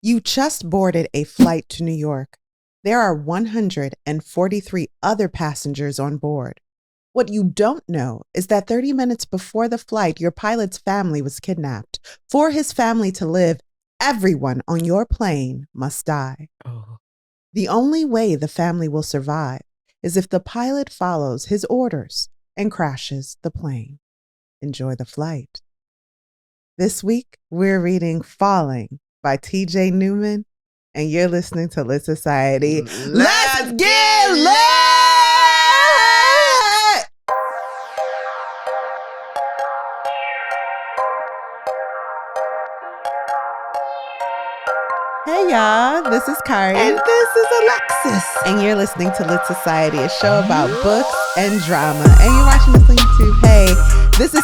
You just boarded a flight to New York. There are 143 other passengers on board. What you don't know is that 30 minutes before the flight, your pilot's family was kidnapped. For his family to live, everyone on your plane must die. Oh. The only way the family will survive is if the pilot follows his orders and crashes the plane. Enjoy the flight. This week, we're reading Falling by T.J. Newman, and you're listening to Lit Society. Let's get lit! Hey y'all, this is Kari. And this is Alexis. And you're listening to Lit Society, a show about books and drama. And you're watching this on YouTube. Hey, this is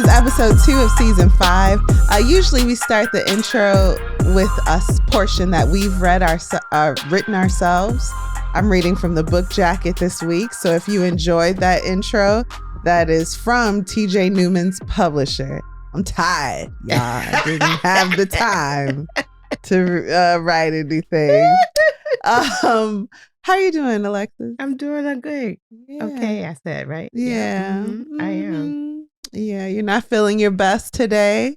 episode 2 of season 5. Usually we start the intro with a portion that we've written ourselves. I'm reading from the book jacket this week. So if you enjoyed that intro, that is from TJ Newman's publisher. I'm tired, y'all. I didn't have the time to write anything. How are you doing, Alexis? I'm doing good. Yeah. Okay, I said, right? Yeah. Mm-hmm. I am. Yeah, you're not feeling your best today.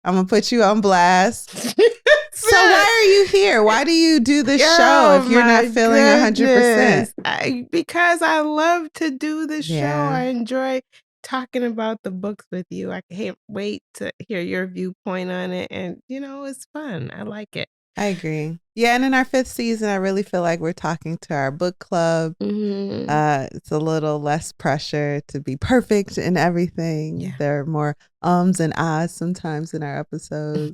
I'm going to put you on blast. So why are you here? Why do you do this show if you're not feeling 100%? Because I love to do this show. I enjoy talking about the books with you. I can't wait to hear your viewpoint on it. And, it's fun. I like it. I agree. Yeah, and in our 5th season, I really feel like we're talking to our book club. Mm-hmm. It's a little less pressure to be perfect in everything. Yeah. There are more ums and ahs sometimes in our episodes.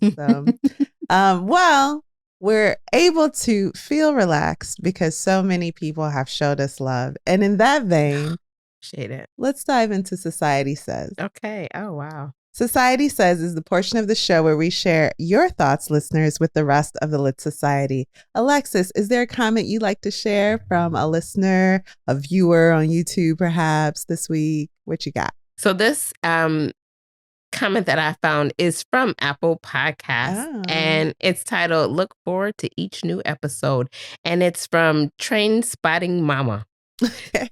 Well, we're able to feel relaxed because so many people have showed us love. And in that vein, shade it. Let's dive into Society Says. Okay. Oh, wow. Society Says is the portion of the show where we share your thoughts, listeners, with the rest of the Lit Society. Alexis, is there a comment you'd like to share from a listener, a viewer on YouTube, perhaps, this week? What you got? So this comment that I found is from Apple Podcasts, and it's titled, "Look forward to each new episode." And it's from Train Spotting Mama. Okay.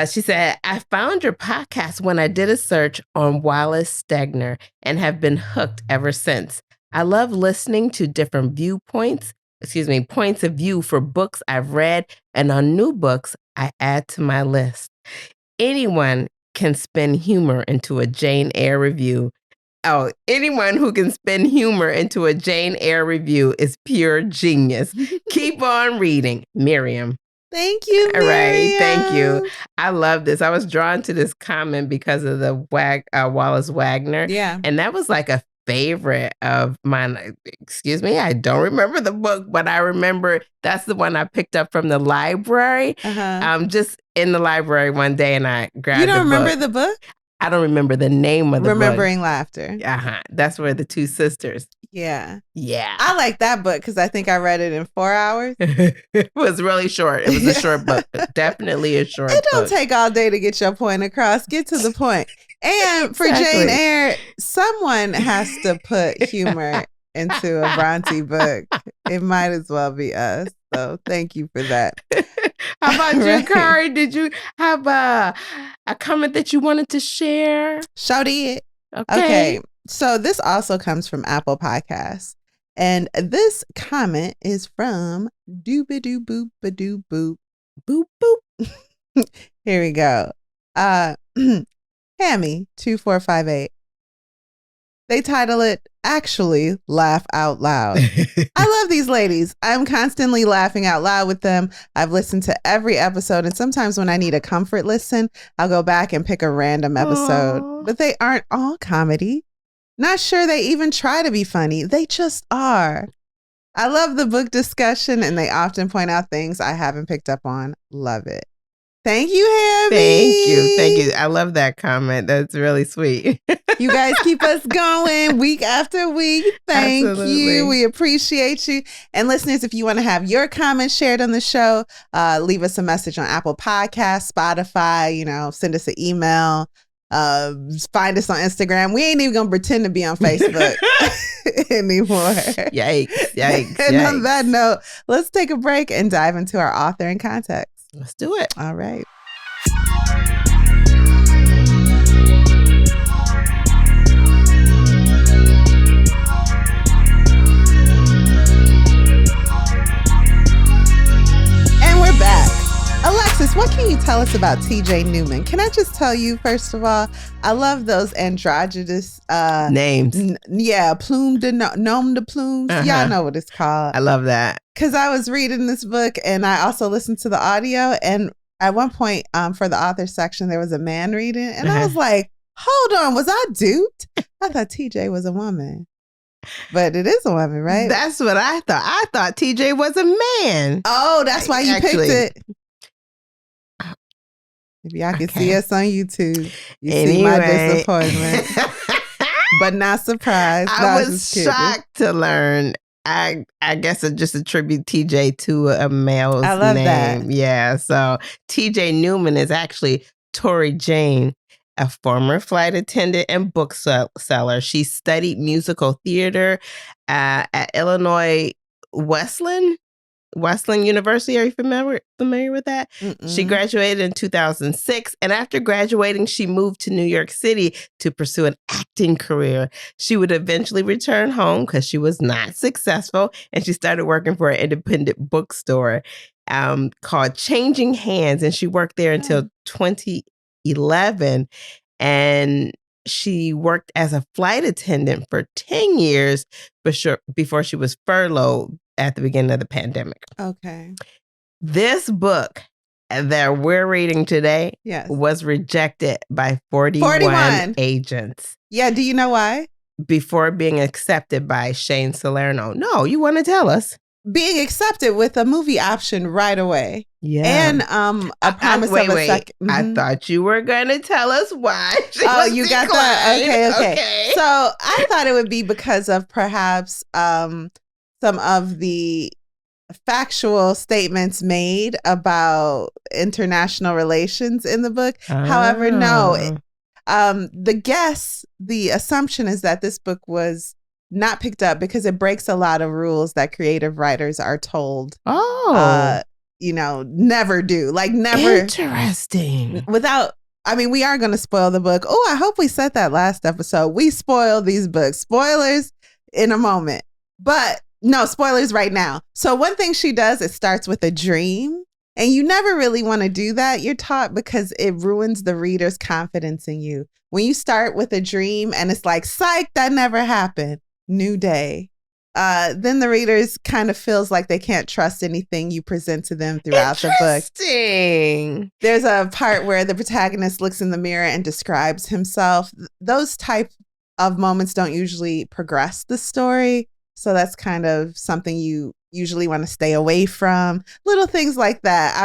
She said, "I found your podcast when I did a search on Wallace Stegner and have been hooked ever since. I love listening to different points of view for books I've read, and on new books I add to my list. Anyone can spin humor into a Jane Eyre review. Oh, anyone who can spin humor into a Jane Eyre review is pure genius. Keep on reading, Miriam." Thank you, Miriam. All right, thank you. I love this. I was drawn to this comment because of the Wallace Wagner. Yeah. And that was like a favorite of mine. Excuse me, I don't remember the book, but I remember that's the one I picked up from the library. Just in the library one day, and I grabbed the book. You don't remember the book? I don't remember the name of the Remembering book. Laughter. That's where the two sisters. Yeah. Yeah. I like that book because I think I read it in 4 hours. It was really short. It was a short book. Definitely a short book. It don't take all day to get your point across. Get to the point. And for Jane Eyre, someone has to put humor into a Bronte book. It might as well be us. So thank you for that. How about you, Kari? Did you have a comment that you wanted to share? Shout it. Okay. So this also comes from Apple Podcasts. And this comment is from Doobadoo-boop-ba-doo-boop. Boop, boop. Here we go. Hammy2458. They title it, "Actually Laugh Out Loud." I love these ladies. I'm constantly laughing out loud with them. I've listened to every episode, and sometimes when I need a comfort listen, I'll go back and pick a random episode. Aww. But they aren't all comedy. Not sure they even try to be funny. They just are. I love the book discussion, and they often point out things I haven't picked up on. Love it. Thank you, Hammy. Thank you. I love that comment. That's really sweet. You guys keep us going week after week. Thank you. We appreciate you. And listeners, if you want to have your comments shared on the show, leave us a message on Apple Podcasts, Spotify, send us an email. Find us on Instagram. We ain't even gonna pretend to be on Facebook anymore. Yikes. And on that note, let's take a break and dive into our author and context. Let's do it. All right. And we're back. Alexis, what can you tell us about TJ Newman? Can I just tell you, first of all, I love those androgynous names. Plume de Nom de Plumes. Y'all know what it's called. I love that. Because I was reading this book and I also listened to the audio. And at one point for the author section, there was a man reading. And I was like, hold on, was I duped? I thought TJ was a woman. But it is a woman, right? That's what I thought. I thought TJ was a man. Oh, that's why you picked it. If y'all can see us on YouTube, you see my disappointment. But not surprised. I was shocked to learn. I guess I just attribute TJ to a male's name. I love that. Yeah. So TJ Newman is actually Tori Jane, a former flight attendant and bookseller. She studied musical theater at Illinois Wesleyan University. Are you familiar with that? Mm-mm. She graduated in 2006. And after graduating, she moved to New York City to pursue an acting career. She would eventually return home because she was not successful. And she started working for an independent bookstore called Changing Hands. And she worked there until 2011. And she worked as a flight attendant for 10 years before she was furloughed at the beginning of the pandemic. Okay. This book that we're reading today was rejected by 41 agents. Yeah, do you know why? Before being accepted by Shane Salerno. No, you want to tell us. Being accepted with a movie option right away. Yeah. And a promise of a second. Mm-hmm. I thought you were going to tell us why. You got that? Okay. So I thought it would be because of perhaps some of the factual statements made about international relations in the book. Oh. However, no. The assumption is that this book was not picked up because it breaks a lot of rules that creative writers are told. Never do. Like never. Interesting. We are going to spoil the book. Oh, I hope we said that last episode. We spoil these books. Spoilers in a moment. But no, spoilers right now. So one thing she does, it starts with a dream. And you never really want to do that. You're taught because it ruins the reader's confidence in you. When you start with a dream and it's like, psych, that never happened. New day. Then the readers kind of feels like they can't trust anything you present to them throughout the book. Interesting. There's a part where the protagonist looks in the mirror and describes himself. Those type of moments don't usually progress the story. So that's kind of something you usually want to stay away from. Little things like that.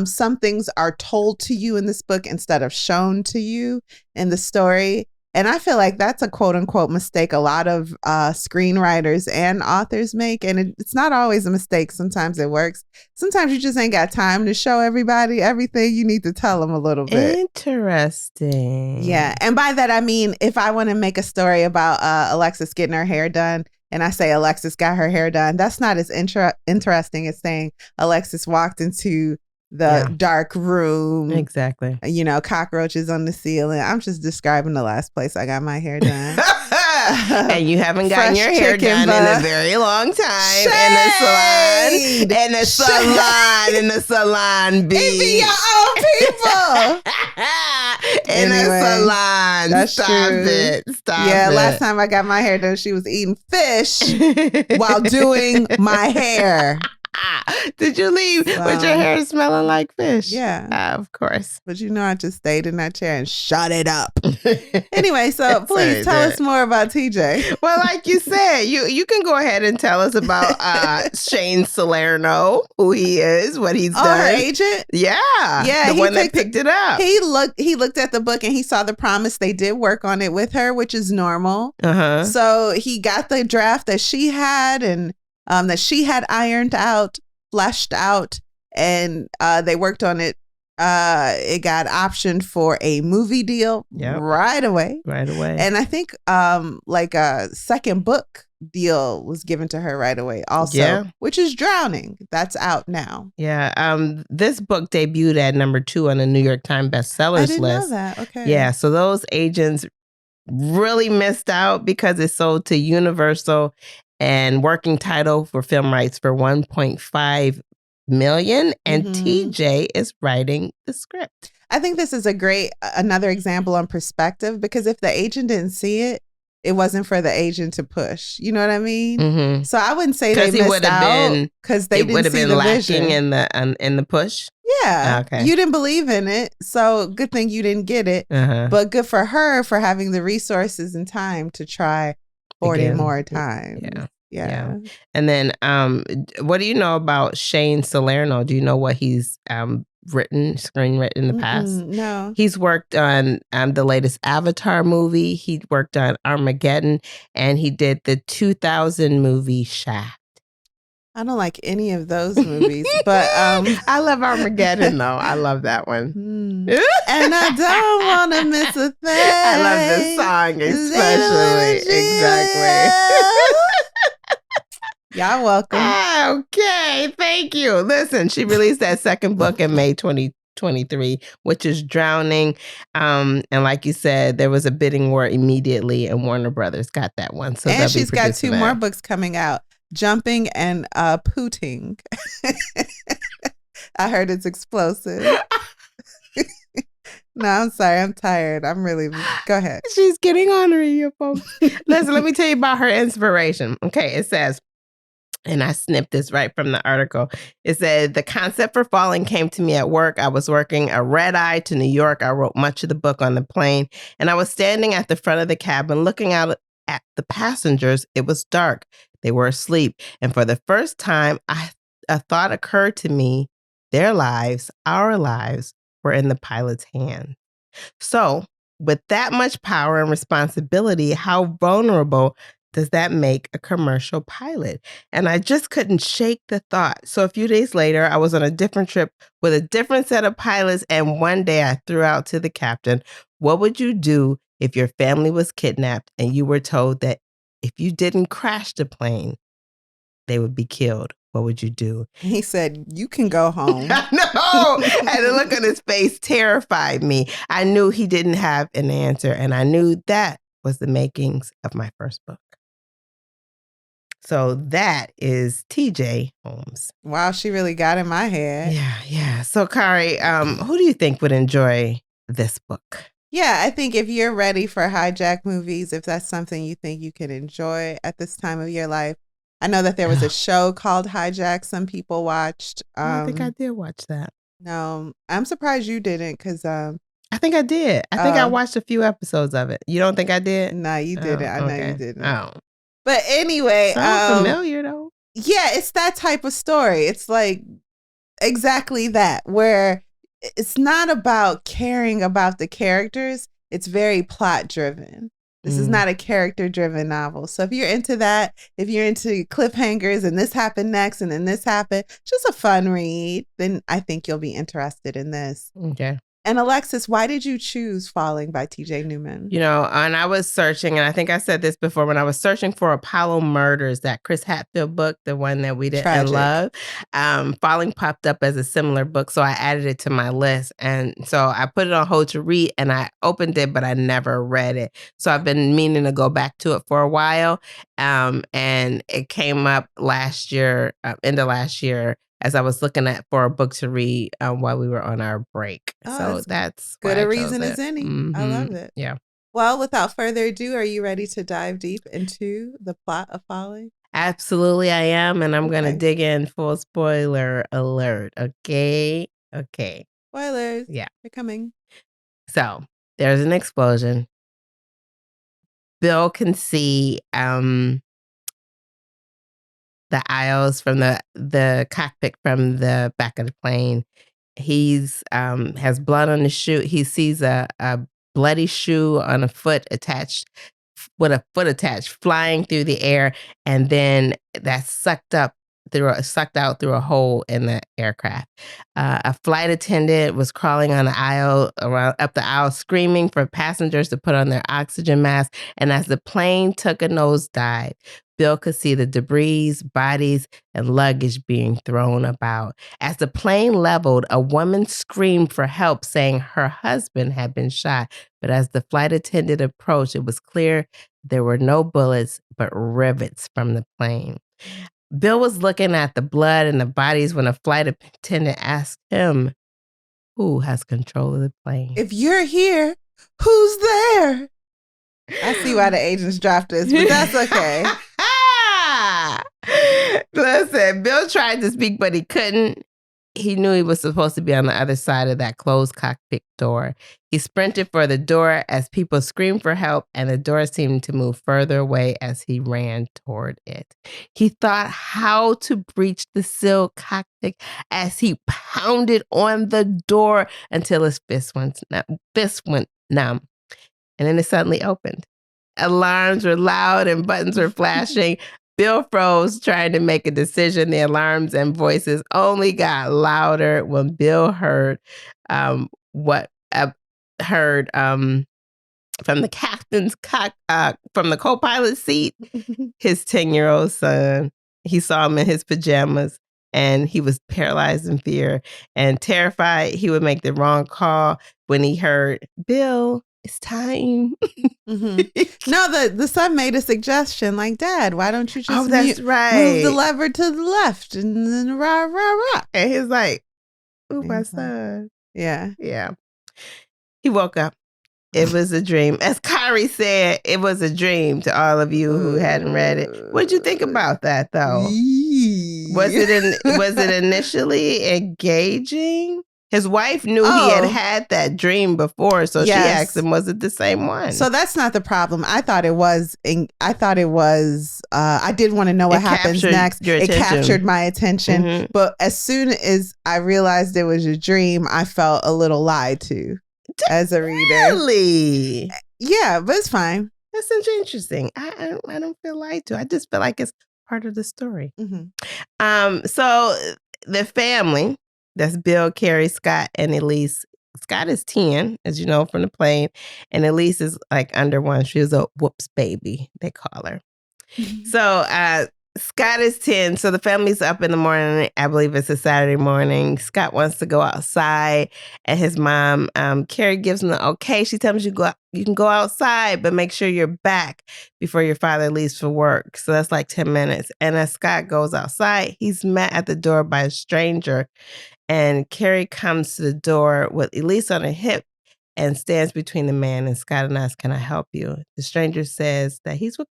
Some things are told to you in this book instead of shown to you in the story. And I feel like that's a quote unquote mistake a lot of screenwriters and authors make. And it's not always a mistake. Sometimes it works. Sometimes you just ain't got time to show everybody everything. You need to tell them a little bit. Interesting. Yeah. And by that, I mean, if I want to make a story about Alexis getting her hair done, and I say Alexis got her hair done, that's not as interesting as saying Alexis walked into the dark room. Exactly. Cockroaches on the ceiling. I'm just describing the last place I got my hair done. And you haven't gotten your hair done in a very long time. Shade! In a salon, B. It be your own people. In a salon. That's Stop true. it. Stop it. Last time I got my hair done, she was eating fish while doing my hair. Did you leave with your hair smelling like fish? Yeah. Of course. But I just stayed in that chair and shut it up. Anyway, so please tell us more about TJ. Well, like you said, you can go ahead and tell us about Shane Salerno, who he is, what he's done. Her agent? Yeah. The one that picked it up. He looked at the book and he saw the promise. They did work on it with her, which is normal. Uh-huh. So he got the draft that she had and that she had ironed out, fleshed out, and they worked on it It got optioned for a movie deal right away. Right away. And I think like a second book deal was given to her right away also, which is Drowning. That's out now. Yeah. This book debuted at number 2 on the New York Times bestsellers I didn't list. know that. Okay. Yeah. So those agents really missed out because it sold to Universal and working title for film rights for $1.5 million. And TJ is writing the script. I think this is another example on perspective, because if the agent didn't see it, it wasn't for the agent to push. You know what I mean? So I wouldn't say they missed out because they didn't see the vision. In the push. Yeah. Okay. You didn't believe in it. So good thing you didn't get it. But good for her for having the resources and time to try 40 more times. Yeah. And then what do you know about Shane Salerno? Do you know what he's screenwritten in the past? No. He's worked on the latest Avatar movie. He worked on Armageddon, and he did the 2000 movie Shaft. I don't like any of those movies, but I love Armageddon though. I love that one. And I don't want to miss a thing. I love this song especially. Exactly. Y'all welcome. Okay, thank you. Listen, she released that second book in May 2023, which is Drowning. And like you said, there was a bidding war immediately, and Warner Brothers got that one. So and she's got 2 more books coming out, Jumping and Pooting. I heard it's explosive. No, I'm sorry. I'm tired. Go ahead. She's getting ornery, you folks. Listen, let me tell you about her inspiration. Okay, it says, and I snipped this right from the article. It said, the concept for Falling came to me at work. I was working a red eye to New York. I wrote much of the book on the plane, and I was standing at the front of the cabin looking out at the passengers. It was dark. They were asleep. And for the first time, a thought occurred to me. Their lives, our lives, were in the pilot's hands. So with that much power and responsibility, how vulnerable does that make a commercial pilot? And I just couldn't shake the thought. So a few days later, I was on a different trip with a different set of pilots. And one day I threw out to the captain, what would you do if your family was kidnapped and you were told that if you didn't crash the plane, they would be killed? What would you do? He said, you can go home. No, and the look on his face terrified me. I knew he didn't have an answer, and I knew that was the makings of my first book. So that is TJ Holmes. Wow, she really got in my head. Yeah. So Kari, who do you think would enjoy this book? Yeah, I think if you're ready for hijack movies, if that's something you think you can enjoy at this time of your life. I know that there was a show called Hijack some people watched. I don't think I did watch that. No, I'm surprised you didn't because I think I did. I think I watched a few episodes of it. You don't think I did? No, you didn't. I know you didn't. Oh. But anyway. Sounds familiar though. Yeah, it's that type of story. It's like exactly that, where it's not about caring about the characters. It's very plot driven. This is not a character-driven novel. So if you're into that, if you're into cliffhangers and this happened next and then this happened, just a fun read, then I think you'll be interested in this. Okay. And Alexis, why did you choose Falling by TJ Newman? You know, and I was searching, and I think I said this before, when I was searching for Apollo Murders, that Chris Hadfield book, the one that we didn't love, Falling popped up as a similar book, so I added it to my list. And so I put it on hold to read, and I opened it, but I never read it. So I've been meaning to go back to it for a while, and it came up last year, end of last year, as I was looking for a book to read while we were on our break. So that's good a reason as any. I love it. Yeah. Well, without further ado, are you ready to dive deep into the plot of Falling? Absolutely, I am. And I'm going to dig in full spoiler alert. Okay. Spoilers. Yeah. They're coming. So there's an explosion. Bill can see the aisles from the cockpit from the back of the plane. He's has blood on his shoe. He sees a bloody shoe on a foot attached flying through the air, and then that's sucked up sucked out through a hole in the aircraft. A flight attendant was crawling on the aisle, up the aisle, screaming for passengers to put on their oxygen masks. And as the plane took a nosedive, Bill could see the debris, bodies, and luggage being thrown about. As the plane leveled, a woman screamed for help, saying her husband had been shot. But as the flight attendant approached, it was clear there were no bullets, but rivets from the plane. Bill was looking at the blood and the bodies when a flight attendant asked him, "Who has control of the plane?" If you're here, who's there? I see why the agents dropped us, but that's okay. Listen, Bill tried to speak, but he couldn't. He knew he was supposed to be on the other side of that closed cockpit door. He sprinted for the door as people screamed for help, and the door seemed to move further away as he ran toward it. He thought how to breach the sealed cockpit as he pounded on the door until his fist went numb. And then it suddenly opened. Alarms were loud and buttons were flashing. Bill froze, trying to make a decision. The alarms and voices only got louder when Bill heard from the captain's from the co-pilot seat, his 10-year-old son. He saw him in his pajamas, and he was paralyzed in fear and terrified he would make the wrong call when he heard, "Bill, it's time." Mm-hmm. No, the son made a suggestion like, "Dad, why don't you just that's right. move the lever to the left and then rah, rah, rah." And he's like, "Ooh, my son." Yeah. Yeah. He woke up. It was a dream. As Kyrie said, it was a dream to all of you who hadn't read it. What'd you think about that, though? Was it initially engaging? His wife knew he had that dream before, so she asked him, "Was it the same one?" So that's not the problem. I thought it was. I did want to know what happens next. It captured my attention, Mm-hmm. but as soon as I realized it was a dream, I felt a little lied to as a reader. Really? Yeah, but it's fine. That's interesting. I don't feel lied to. I just feel like it's part of the story. Mm-hmm. So the family. That's Bill, Carrie, Scott, and Elise. Scott is 10, as you know from the plane, and Elise is like under 1. She was a whoops baby, they call her. Mm-hmm. So Scott is 10, so the family's up in the morning. I believe it's a Saturday morning. Scott wants to go outside, and his mom, Carrie, gives him the okay. She tells him you can go outside, but make sure you're back before your father leaves for work. So that's like 10 minutes. And as Scott goes outside, he's met at the door by a stranger. And Carrie comes to the door with Elise on her hip and stands between the man and Scott and asks, "Can I help you?" The stranger says that he's with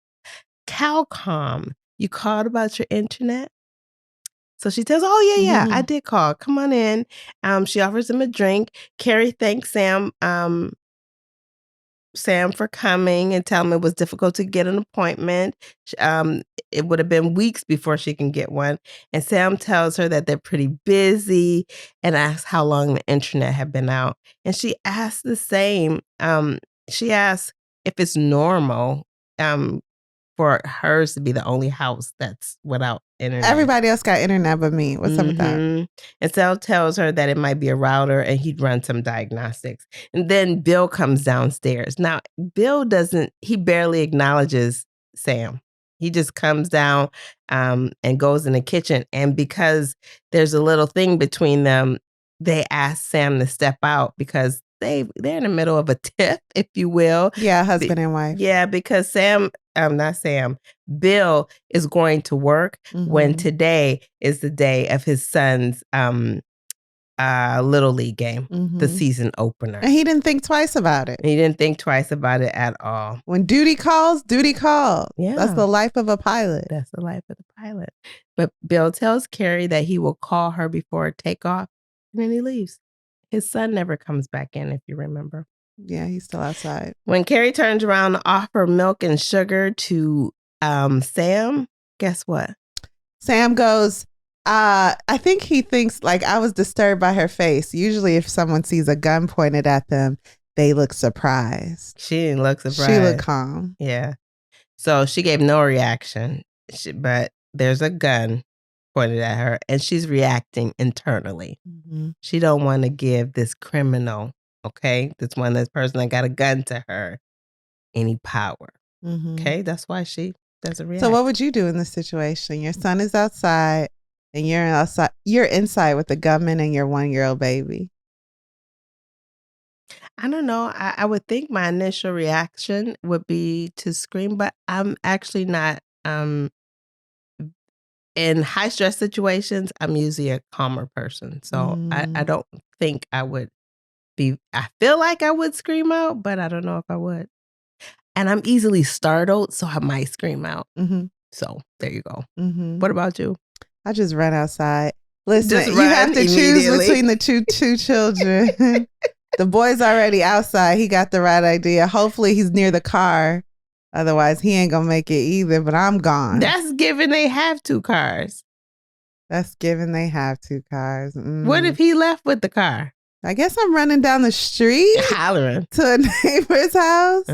Calcom. "You called about your internet?" So she tells, "Oh, yeah, I did call. Come on in." She offers him a drink. Carrie thanks Sam for coming and telling him it was difficult to get an appointment. It would have been weeks before she can get one. And Sam tells her that they're pretty busy and asks how long the internet had been out. And she asks the same. She asks if it's normal for hers to be the only house that's without internet. Everybody else got internet but me. What's up with that? And Sal tells her that it might be a router and he'd run some diagnostics. And then Bill comes downstairs. Now, Bill he barely acknowledges Sam. He just comes down and goes in the kitchen. And because there's a little thing between them, they ask Sam to step out because they're in the middle of a tiff, if you will. Yeah, husband and wife. Yeah, because Bill is going to work when today is the day of his son's Little League game, the season opener. And he didn't think twice about it. He didn't think twice about it at all. When duty calls, duty calls. Yeah. That's the life of a pilot. That's the life of the pilot. But Bill tells Carrie that he will call her before takeoff, and then he leaves. His son never comes back in, if you remember. Yeah, he's still outside. When Carrie turns around to offer milk and sugar to Sam, guess what? Sam goes, I think he thinks, like, I was disturbed by her face. Usually if someone sees a gun pointed at them, they look surprised. She didn't look surprised. She looked calm. Yeah. So she gave no reaction, but there's a gun pointed at her, and she's reacting internally. Mm-hmm. She don't want to give this criminal, okay, this person that got a gun to her, any power. Mm-hmm. Okay, that's why she doesn't react. So what would you do in this situation? Your son is outside and you're inside with the gunman and your 1-year-old baby. I don't know. I would think my initial reaction would be to scream, but I'm actually not. In high stress situations, I'm usually a calmer person. So I don't think I would be, I feel like I would scream out, but I don't know if I would. And I'm easily startled, so I might scream out. Mm-hmm. So there you go. Mm-hmm. What about you? I just run outside. Listen, Just you have run to choose immediately. between the two children. The boy's already outside. He got the right idea. Hopefully he's near the car. Otherwise, he ain't gonna make it either, but I'm gone. That's given they have 2 cars. That's given they have 2 cars. What if he left with the car? I guess I'm running down the street Hollering. to a neighbor's house.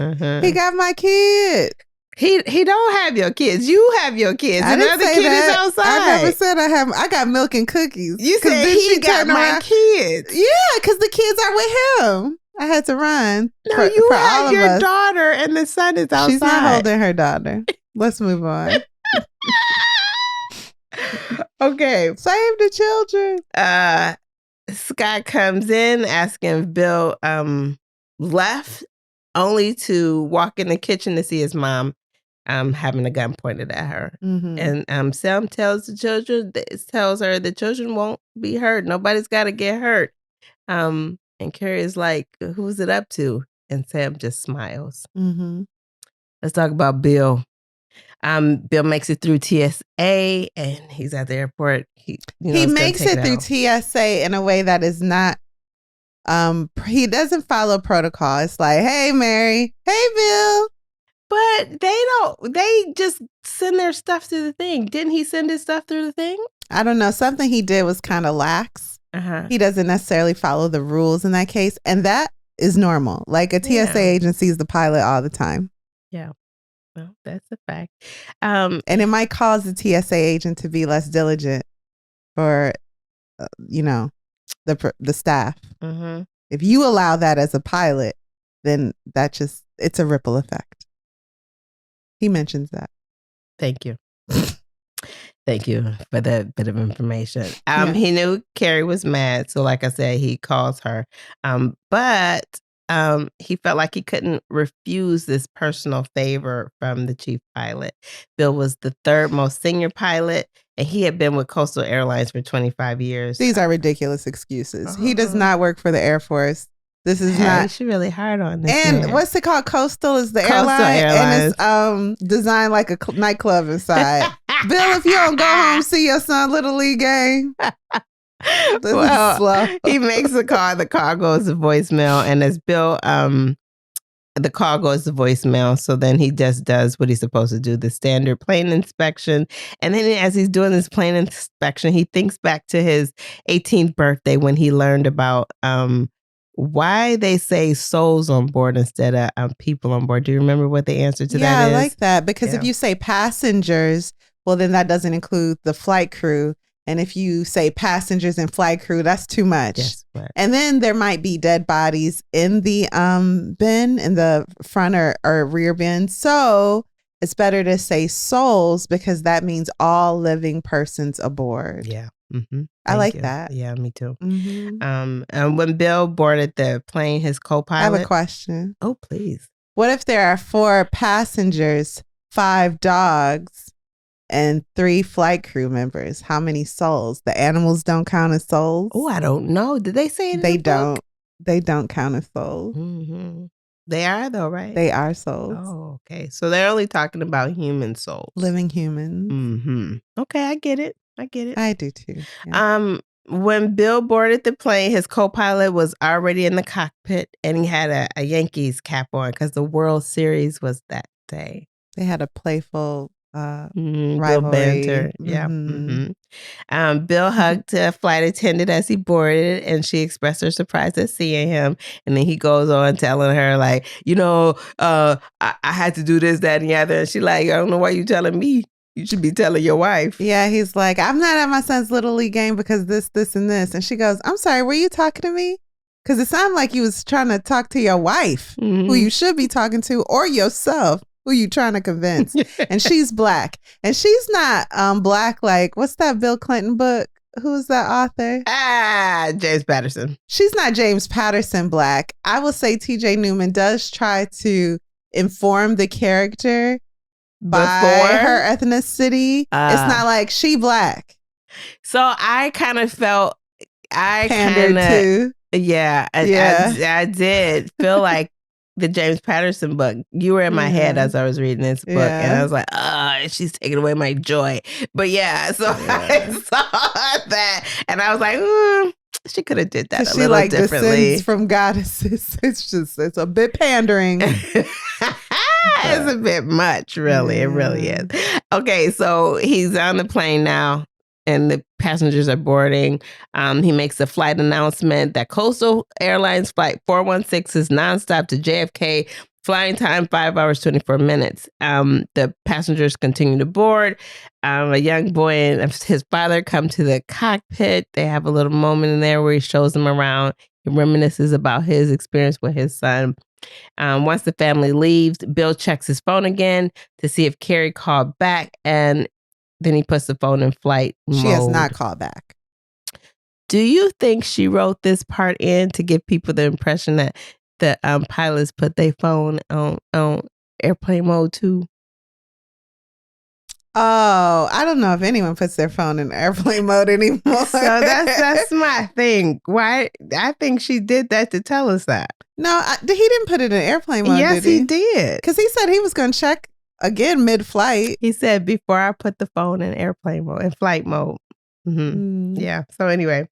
He got my kid. He don't have your kids. You have your kids. I didn't Another say kid that. is outside. I never said I have. I got milk and cookies. You 'Cause said then he she got turned my around. kids. Yeah, because the kids are with him. I had to run. No, you for all have of your us. daughter and the son is outside. She's not holding her daughter. Let's move on. Okay. Save the children. Scott comes in asking if Bill left, only to walk in the kitchen to see his mom having a gun pointed at her. Mm-hmm. And Sam tells her the children won't be hurt. Nobody's got to get hurt. And Carrie is like, who's it up to? And Sam just smiles. Mm-hmm. Let's talk about Bill. Bill makes it through TSA and he's at the airport. He makes it through TSA in a way that is not, he doesn't follow protocol. It's like, hey, Mary. Hey, Bill. But they just send their stuff through the thing. Didn't he send his stuff through the thing? I don't know. Something he did was kind of lax. He doesn't necessarily follow the rules in that case. And that is normal. Like a TSA agent sees the pilot all the time. Yeah. Well, that's a fact. And it might cause the TSA agent to be less diligent for, the staff. Mm-hmm. If you allow that as a pilot, then it's a ripple effect. He mentions that. Thank you. Thank you for that bit of information. Yeah. He knew Carrie was mad, so like I said, he calls her. But he felt like he couldn't refuse this personal favor from the chief pilot. Bill was the 3rd most senior pilot, and he had been with Coastal Airlines for 25 years. These are ridiculous excuses. He does not work for the Air Force. This is not. She's really hard on this. And man. what's it called? Coastal is the Coastal airline. And it's designed like a nightclub inside. Bill, if you don't go home, see your son Little League game. This is slow. He makes a call. The call goes to voicemail, and as Bill, the call goes to voicemail. So then he just does what he's supposed to do, the standard plane inspection. And then as he's doing this plane inspection, he thinks back to his 18th birthday when he learned about why they say souls on board instead of people on board. Do you remember what the answer to that is? Yeah, I like that. Because if you say passengers, well, then that doesn't include the flight crew. And if you say passengers and flight crew, that's too much. Yes, right. And then there might be dead bodies in the bin, in the front or rear bin. So it's better to say souls because that means all living persons aboard. Yeah. Mm-hmm. I like that. Yeah, me too. Mm-hmm. And when Bill boarded the plane, his co-pilot. I have a question. Oh, please. What if there are 4 passengers, 5 dogs, and 3 flight crew members? How many souls? The animals don't count as souls? Oh, I don't know. Did they say it? They don't. They don't count as souls. Mm-hmm. They are though, right? They are souls. Oh, okay. So they're only talking about human souls. Living humans. Mm-hmm. Okay, I get it. I do too. Yeah. When Bill boarded the plane, his co-pilot was already in the cockpit and he had a Yankees cap on because the World Series was that day. They had a playful Bill rivalry. banter. Yeah. Mm-hmm. Bill hugged a flight attendant as he boarded, and she expressed her surprise at seeing him. And then he goes on telling her, like, I had to do this, that, and the other. And she like, I don't know why you telling me. You should be telling your wife. Yeah, he's like, I'm not at my son's Little League game because this, and this. And she goes, I'm sorry, were you talking to me? Because it sounded like you was trying to talk to your wife, who you should be talking to, or yourself, who you trying to convince. And she's black. And she's not black like, what's that Bill Clinton book? Who's that author? James Patterson. She's not James Patterson black. I will say TJ Newman does try to inform the character by her ethnicity. It's not like she black. So I kind of felt pandered too. Yeah, I did feel like the James Patterson book. You were in my head as I was reading this book, and I was like, she's taking away my joy. But yeah, so I saw that, and I was like, she could have did that a little differently. Descends from goddesses. It's a bit pandering. It's a bit much, really. Yeah. It really is. Okay, so he's on the plane now, and the passengers are boarding. He makes a flight announcement that Coastal Airlines Flight 416 is nonstop to JFK. Flying time 5 hours 24 minutes. The passengers continue to board. A young boy and his father come to the cockpit. They have a little moment in there where he shows them around. He reminisces about his experience with his son. Once the family leaves, Bill checks his phone again to see if Carrie called back, and then he puts the phone in flight mode. She has not called back. Do you think she wrote this part in to give people the impression that the pilots put their phone on airplane mode too? Oh, I don't know if anyone puts their phone in airplane mode anymore. So that's my thing. Why? I think she did that to tell us that. No, he didn't put it in airplane mode. Yes, did he did. Because he said he was going to check again mid-flight. He said before I put the phone in airplane mode, in flight mode. Yeah. So anyway,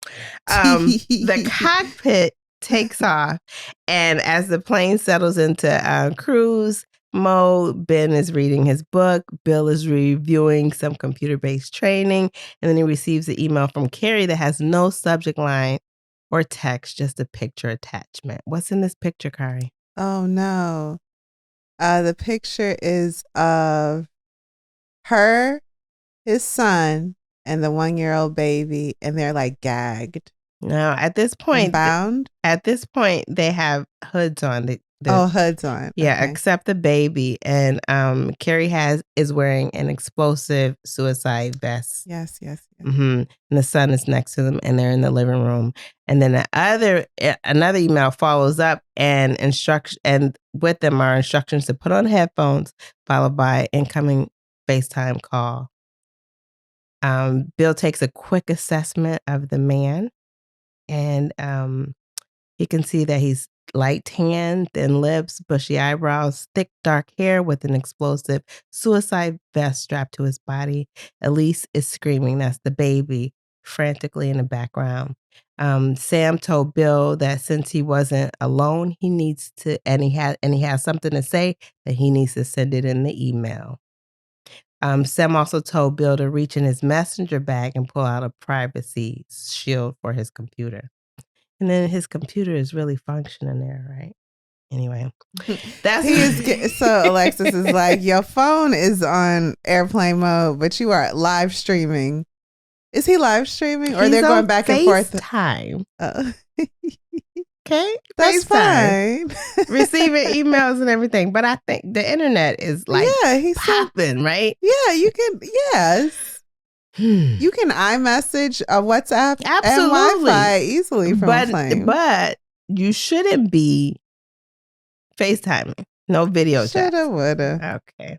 the cockpit takes off, and as the plane settles into cruise mode, Ben is reading his book. Bill is reviewing some computer-based training, and then he receives an email from Carrie that has no subject line or text, just a picture attachment. What's in this picture, Kari? Oh no. The picture is of her, his son, and the 1-year-old baby, and they're like gagged. No, at this point, bound. At this point, they have hoods on. Hoods on. Yeah, okay. Except the baby, and Carrie is wearing an explosive suicide vest. Yes. And the son is next to them, and they're in the living room. And then another email follows up, and with them are instructions to put on headphones, followed by incoming FaceTime call. Bill takes a quick assessment of the man, and he can see that he's light tan, thin lips, bushy eyebrows, thick dark hair with an explosive suicide vest strapped to his body. Elise is screaming, that's the baby, frantically in the background. Sam told Bill that since he wasn't alone, he needs to, and he has something to say, that he needs to send it in the email. Sam also told Bill to reach in his messenger bag and pull out a privacy shield for his computer. And then his computer is really functioning there, right? Anyway, so Alexis is like, your phone is on airplane mode, but you are live streaming. Is he live streaming, or they're going back and forth? FaceTime. Okay, that's fine. Receiving emails and everything, but I think the internet is like popping, right? Yeah, you can. Yes. You can iMessage, WhatsApp, and Wi-Fi easily from a plane. But you shouldn't be FaceTiming. No video chat. Shoulda, woulda. Okay.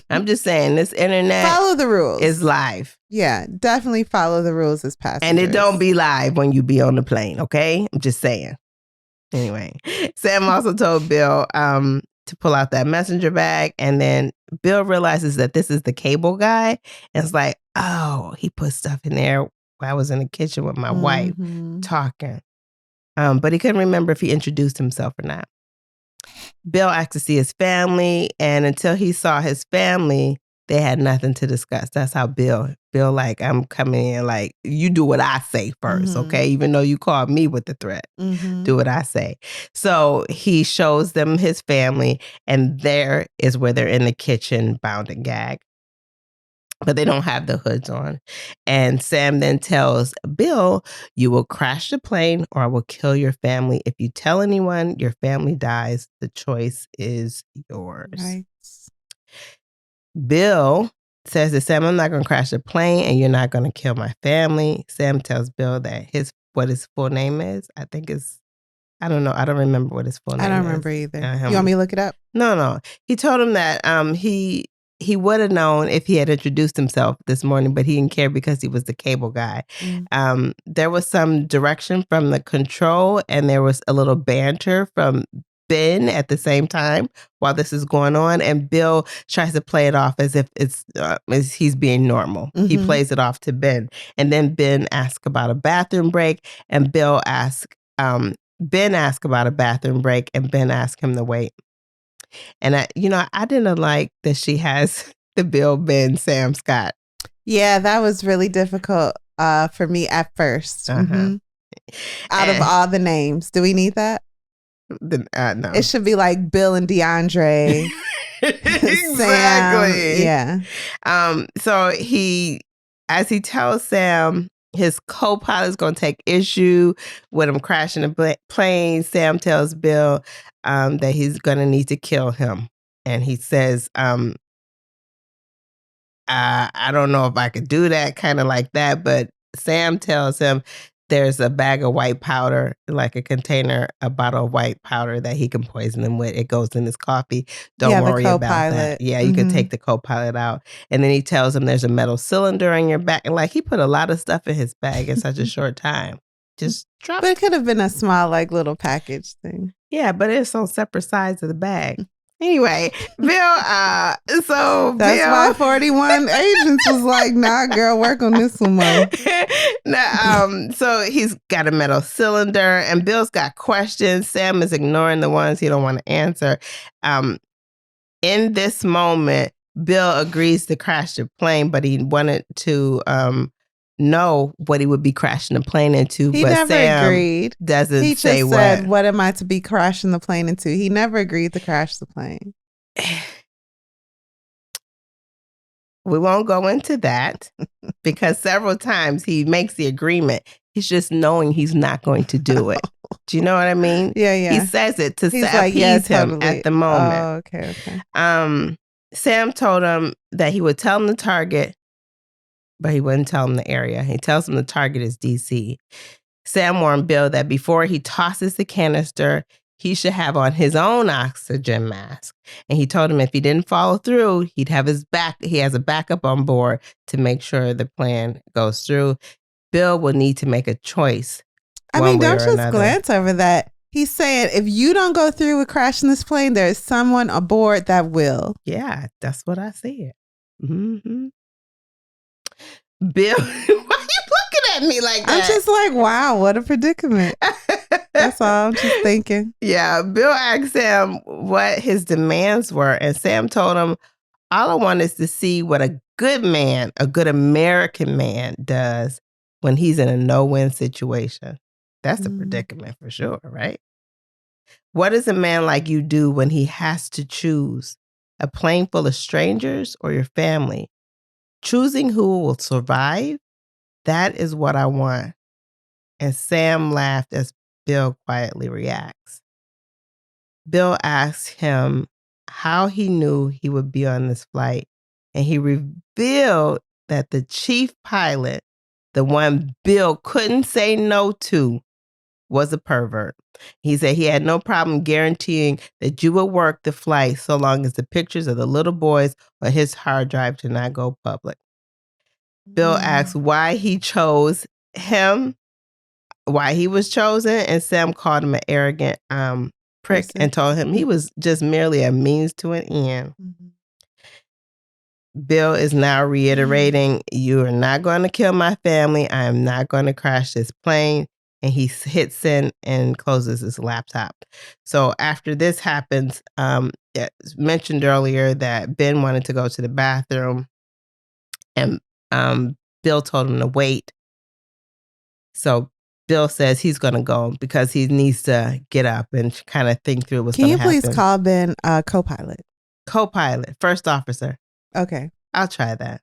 I'm just saying, this internet follow the rules. Is live. Yeah, definitely follow the rules as passengers. And it don't be live when you be on the plane, okay? I'm just saying. Anyway, Sam also told Bill to pull out that messenger bag, and then Bill realizes that this is the cable guy, and it's like, oh, he put stuff in there while I was in the kitchen with my wife talking. But he couldn't remember if he introduced himself or not. Bill asked to see his family, and until he saw his family, they had nothing to discuss. That's how Bill, like, I'm coming in, like, you do what I say first, okay? Even though you called me with the threat, do what I say. So he shows them his family, and there is where they're in the kitchen, bound and gagged. but they don't have the hoods on. And Sam then tells Bill, "You will crash the plane or I will kill your family. If you tell anyone, your family dies. The choice is yours." Right. Bill says to Sam, "I'm not going to crash the plane and you're not going to kill my family." Sam tells Bill that what his full name is. I think I don't know. I don't remember what his full name is. I don't remember either. You want me to look it up? No. He told him that he would have known if he had introduced himself this morning, but he didn't care because he was the cable guy. There was some direction from the control and there was a little banter from Ben at the same time while this is going on, and Bill tries to play it off as if as he's being normal. He plays it off to Ben, and then Ben asks about a bathroom break, and Ben asks about a bathroom break, and Ben asks him to wait. And I didn't like that she has the Bill, Ben, Sam, Scott. Yeah, that was really difficult for me at first. Out of all the names, do we need that? No. It should be like Bill and DeAndre. Exactly. Sam. Yeah. So as he tells Sam his co-pilot is going to take issue with him crashing the plane, Sam tells Bill that he's going to need to kill him. And he says, I don't know if I could do that, kind of like that. But Sam tells him there's a bag of white powder, like a container, a bottle of white powder that he can poison him with. It goes in his coffee. Don't worry about that. Yeah, you can take the co-pilot out. And then he tells him there's a metal cylinder on your back. And like, he put a lot of stuff in his bag in such a short time. Just drop But it could have been a small, like, little package thing. Yeah, but it's on separate sides of the bag. Anyway, Bill, so that's Bill, why 41 agents was like, "Nah, girl, work on this one more." So he's got a metal cylinder, and Bill's got questions. Sam is ignoring the ones he don't want to answer. In this moment, Bill agrees to crash the plane, but he wanted to know what he would be crashing the plane into. He but never Sam agreed. Doesn't he say just what. said, "What am I to be crashing the plane into?" He never agreed to crash the plane. We won't go into that because several times he makes the agreement. He's just knowing he's not going to do it. Do you know what I mean? Yeah. He says it to appease him at the moment. Oh, okay. Sam told him that he would tell him the target, but he wouldn't tell him the area. He tells him the target is DC. Sam warned Bill that before he tosses the canister, he should have on his own oxygen mask. And he told him if he didn't follow through, he has a backup on board to make sure the plan goes through. Bill will need to make a choice. Don't just glance over that. He's saying, if you don't go through with crashing this plane, there is someone aboard that will. Yeah, that's what I said. Mm-hmm. Bill, why are you looking at me like that? I'm just like, wow, what a predicament. That's all. I'm just thinking. Yeah, Bill asked Sam what his demands were, and Sam told him, all I want is to see what a good man, a good American man does when he's in a no-win situation. That's a predicament for sure, right? What does a man like you do when he has to choose a plane full of strangers or your family? Choosing who will survive, that is what I want. And Sam laughed as Bill quietly reacts. Bill asks him how he knew he would be on this flight, and he revealed that the chief pilot, the one Bill couldn't say no to, was a pervert. He said he had no problem guaranteeing that you would work the flight so long as the pictures of the little boys on his hard drive did not go public. Bill asked why he chose him, why he was chosen, and Sam called him an arrogant prick and told him he was just merely a means to an end. Bill is now reiterating, you are not going to kill my family. I am not going to crash this plane. And he hits send and closes his laptop. So after this happens, it's mentioned earlier that Ben wanted to go to the bathroom, and Bill told him to wait. So Bill says he's going to go because he needs to get up and kind of think through what's going to happen. Can you please call Ben co-pilot? Co-pilot, first officer. Okay. I'll try that.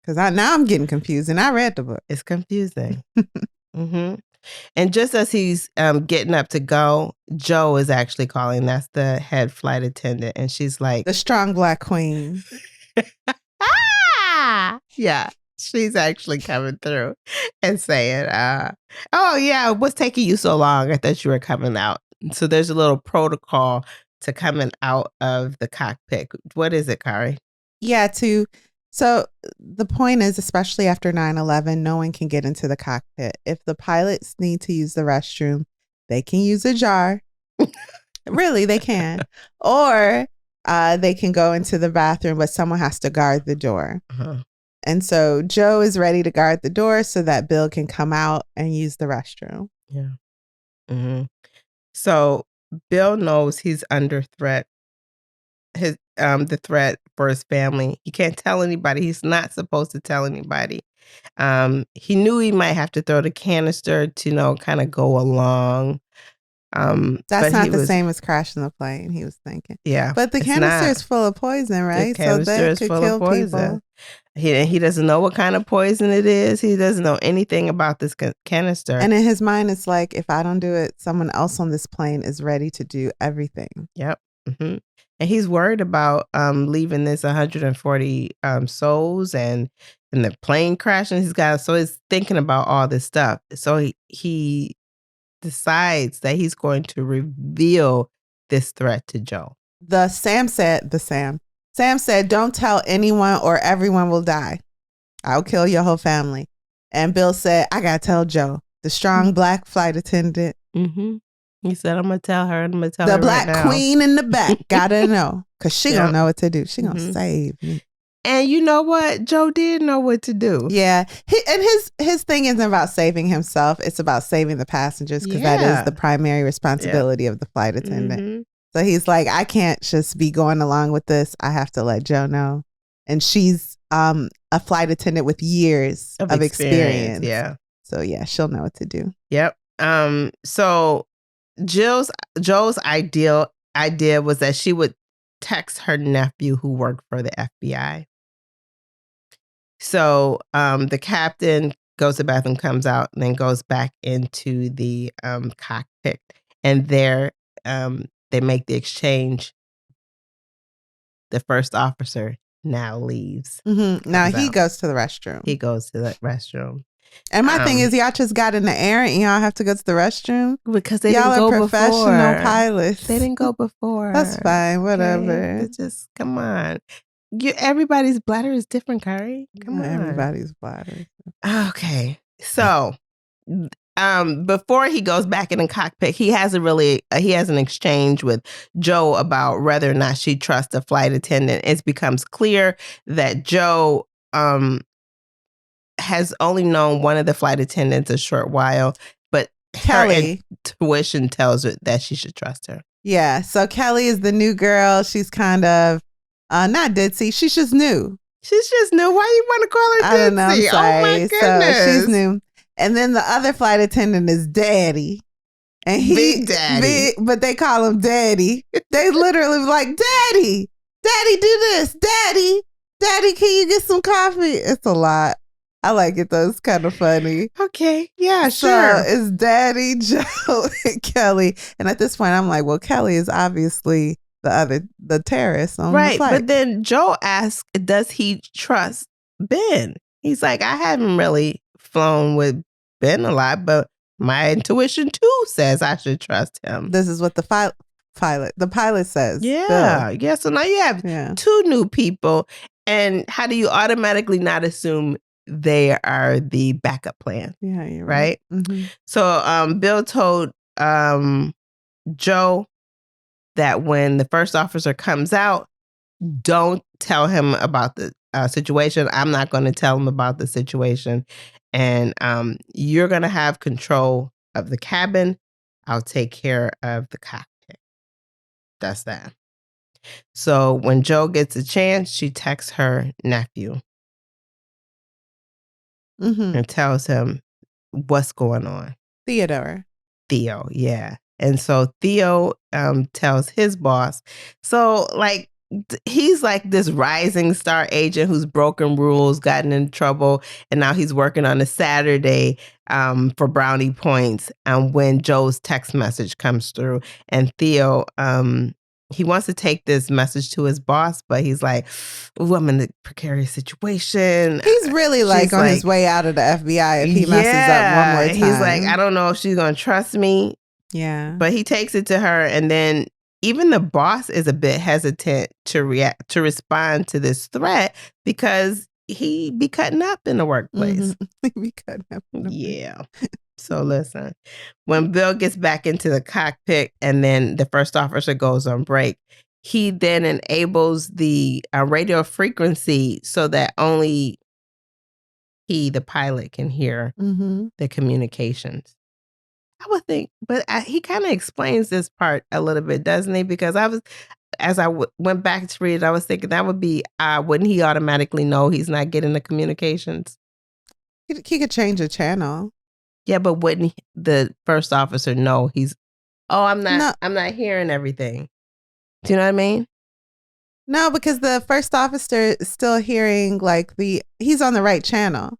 Because now I'm getting confused, and I read the book. It's confusing. Mm-hmm. And just as he's getting up to go, Joe is actually calling. That's the head flight attendant. And she's like, the strong Black queen. Yeah, she's actually coming through and saying, oh, yeah, what's taking you so long? I thought you were coming out. So there's a little protocol to coming out of the cockpit. What is it, Kari? Yeah, so the point is, especially after 9/11, no one can get into the cockpit. If the pilots need to use the restroom, they can use a jar. Really, they can. Or they can go into the bathroom, but someone has to guard the door. Uh-huh. And so Joe is ready to guard the door so that Bill can come out and use the restroom. Yeah. Mm-hmm. So Bill knows he's under threat. The threat for his family. He can't tell anybody. He's not supposed to tell anybody. He knew he might have to throw the canister to, kind of go along. That's not the same as crashing the plane, he was thinking. Yeah. But the canister is full of poison, right? So that could kill people. He doesn't know what kind of poison it is. He doesn't know anything about this canister. And in his mind, it's like, if I don't do it, someone else on this plane is ready to do everything. Yep. Mm-hmm. And he's worried about leaving this 140 souls and the plane crashing. He's thinking about all this stuff. So he decides that he's going to reveal this threat to Joe. Sam said, don't tell anyone or everyone will die. I'll kill your whole family. And Bill said, I got to tell Joe, the strong Black flight attendant. Mm-hmm. He said, I'm going to tell her. I'm going to tell her the Black right now. queen in the back. Gotta know. Because she going to know what to do. She going to save me. And you know what? Joe did know what to do. Yeah. His thing isn't about saving himself. It's about saving the passengers, because that is the primary responsibility of the flight attendant. Mm-hmm. So he's like, I can't just be going along with this. I have to let Joe know. And she's a flight attendant with years of experience. Yeah. So yeah, she'll know what to do. Yep. So Joe's idea was that she would text her nephew who worked for the FBI. So the captain goes to the bathroom, comes out, and then goes back into the cockpit. And there they make the exchange. The first officer now leaves. Mm-hmm. Now he goes to the restroom. He goes to the restroom. And my thing is, y'all just got in the air and y'all have to go to the restroom? Because they didn't go before. Y'all are professional pilots. They didn't go before. That's fine, whatever. Okay? Just, come on. Everybody's bladder is different, Kari. Come on. Everybody's bladder. Okay. So, before he goes back in the cockpit, he has an exchange with Joe about whether or not she trusts the flight attendant. It becomes clear that Joe has only known one of the flight attendants a short while, but Kelly, her intuition tells her that she should trust her. Yeah. So Kelly is the new girl. She's kind of not ditzy. She's just new. She's just new. Why you want to call her ditzy? I don't know. I'm sorry. Oh my goodness. So she's new. And then the other flight attendant is Daddy. And Big Daddy. But they call him Daddy. They literally like, Daddy, do this. Daddy, can you get some coffee? It's a lot. I like it though. It's kind of funny. Okay. Yeah, so sure. It's Daddy, Joe, and Kelly. And at this point, I'm like, well, Kelly is obviously the terrorist on the flight. But then Joe asks, does he trust Ben? He's like, I haven't really flown with Ben a lot, but my intuition too says I should trust him. This is what the pilot says. Yeah. Bill. Yeah. So now you have two new people. And how do you automatically not assume they are the backup plan? Yeah, you're right. Mm-hmm. So Bill told Joe that when the first officer comes out, don't tell him about the situation. I'm not going to tell him about the situation. And you're going to have control of the cabin. I'll take care of the cockpit. That's that. So when Joe gets a chance, she texts her nephew and tells him what's going on. Theo, yeah. And so Theo tells his boss. So like he's like this rising star agent who's broken rules, gotten in trouble, and now he's working on a Saturday for brownie points. When Joe's text message comes through, and Theo, he wants to take this message to his boss, but he's like, "Ooh, I'm in a precarious situation." He's really like on his way out of the FBI if he messes up one more time. He's like, I don't know if she's gonna trust me. Yeah, but he takes it to her, and then even the boss is a bit hesitant to respond to this threat because he be cutting up in the workplace. He be cutting up. Yeah. So listen, when Bill gets back into the cockpit and then the first officer goes on break, he then enables the radio frequency so that only he, the pilot, can hear the communications. I would think, but he kind of explains this part a little bit, doesn't he? Because as I went back to read it, I was thinking that would be, wouldn't he automatically know he's not getting the communications? He could change the channel. Yeah, but wouldn't the first officer know I'm not hearing everything. Do you know what I mean? No, because the first officer is still hearing he's on the right channel.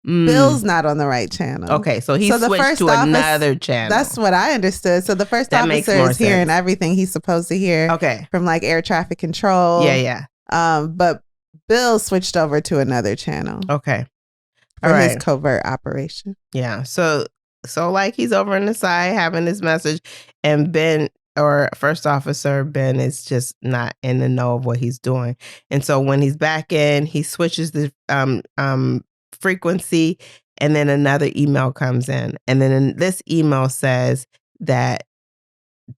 Bill's not on the right channel. Okay, so he switched to another channel. That's what I understood. So the first officer is hearing everything he's supposed to hear. Okay. From air traffic control. Yeah. But Bill switched over to another channel. Okay. For his covert operation. Yeah. So he's over on the side having this message, and Ben, or first officer Ben, is just not in the know of what he's doing. And so when he's back in, he switches the frequency, and then another email comes in. And then this email says that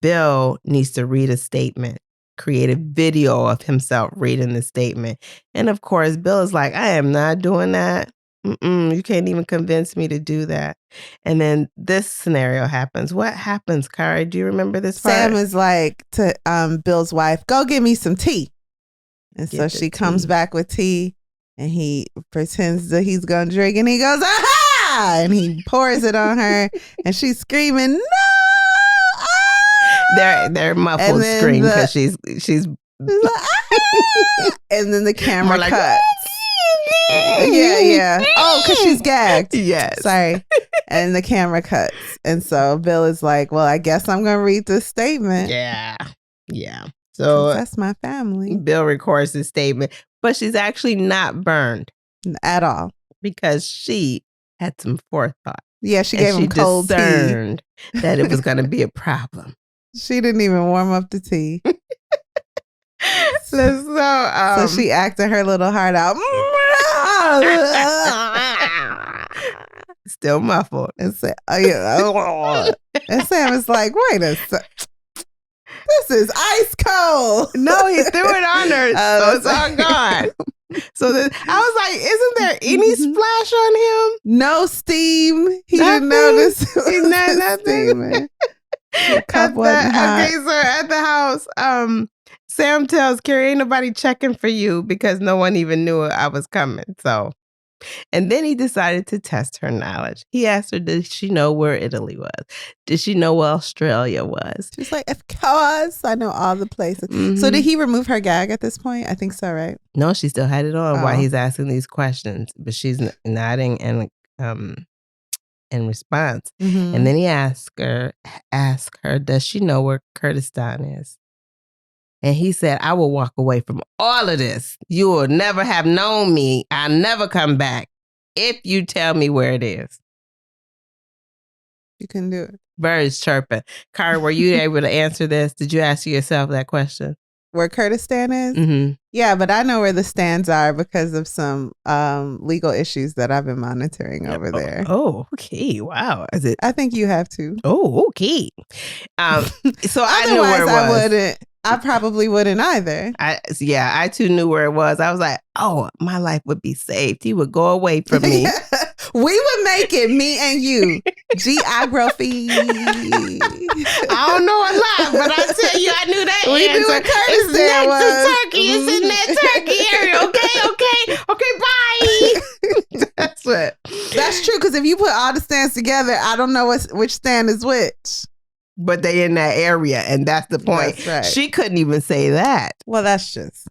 Bill needs to read a statement, create a video of himself reading the statement. And of course, Bill is like, I am not doing that. You can't even convince me to do that. And then this scenario happens. What happens, Kari? Do you remember this part? Sam is like to Bill's wife, go get me some tea. And so she comes back with tea, and he pretends that he's going to drink, and he goes, aha! And he pours it on her, and she's screaming, no! Ah! They're muffled scream because she's like, ah! And then the camera cuts. Yeah. Oh, because she's gagged. Yes. Sorry. And the camera cuts. And so Bill is like, well, I guess I'm going to read this statement. Yeah. So that's my family. Bill records this statement, but she's actually not burned. At all. Because she had some forethought. Yeah, she gave him cold tea. She discerned that it was going to be a problem. She didn't even warm up the tea. So she acted her little heart out. Still muffled. And Sam is like, wait a sec. This is ice cold. No, he threw it on her. So it's all gone. So I was like, isn't there any splash on him? No steam. He didn't notice. Nothing. Okay, so at the house, Sam tells Carrie, ain't nobody checking for you because no one even knew I was coming. So, and then he decided to test her knowledge. He asked her, did she know where Italy was? Did she know where Australia was? She's like, of course, I know all the places. So did he remove her gag at this point? I think so, right? No, she still had it on while he's asking these questions, but she's nodding and in response. And then he asked her, does she know where Kurdistan is? And he said, I will walk away from all of this. You will never have known me. I'll never come back if you tell me where it is. You can do it. Birds chirping. Kari, were you able to answer this? Did you ask yourself that question? Where Kurdistan is? Yeah, but I know where the stands are because of some legal issues that I've been monitoring over there. Oh, okay. Wow. Is it? I think you have to. Oh, okay. So I knew where it was. I wouldn't. I probably wouldn't either. I too knew where it was. I was like, oh, my life would be saved. He would go away from me. We would make it, me and you. Geography. I don't know a lot, but I tell you, I knew that we answer. Knew what Kurdistan was. Turkey. It's in that Turkey area. Okay, bye. That's what. That's true, because if you put all the stands together, I don't know which stand is which. but they in that area, and that's the point. That's right. She couldn't even say that. Well, that's just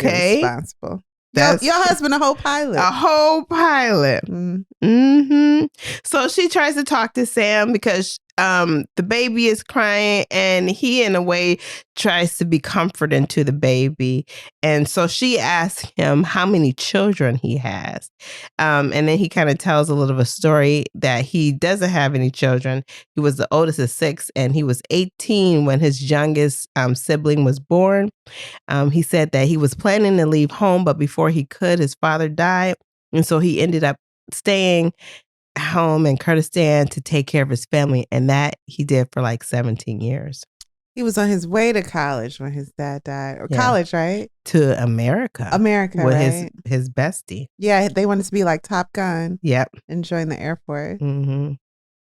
Okay. irresponsible. That's Your husband a whole pilot. a whole pilot. Mm-hmm. So she tries to talk to Sam because the baby is crying, and he, in a way, tries to be comforting to the baby. And so she asks him how many children he has. And then he kind of tells a little of a story that he doesn't have any children. He was the oldest of 6, and he was 18 when his youngest sibling was born. He said that he was planning to leave home, but before he could, his father died. And so he ended up staying home in Kurdistan to take care of his family. And that he did for like 17 years. He was on his way to college when his dad died. Or college, right? To America. With right? his bestie. Yeah, they wanted to be like Top Gun. Yep. And join the Air Force. Mm-hmm.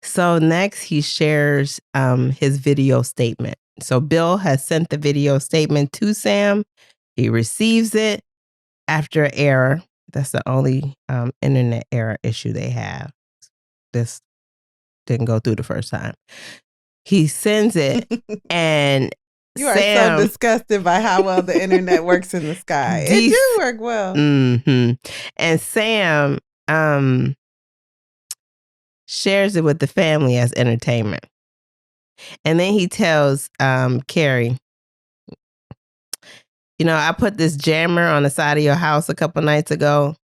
So next he shares his video statement. So Bill has sent the video statement to Sam. He receives it after an error. That's the only internet error issue they have. This didn't go through the first time. He sends it, and you are so disgusted by how well the internet works in the sky. It do work well. Mm-hmm. And Sam shares it with the family as entertainment. And then he tells Carrie, I put this jammer on the side of your house a couple nights ago.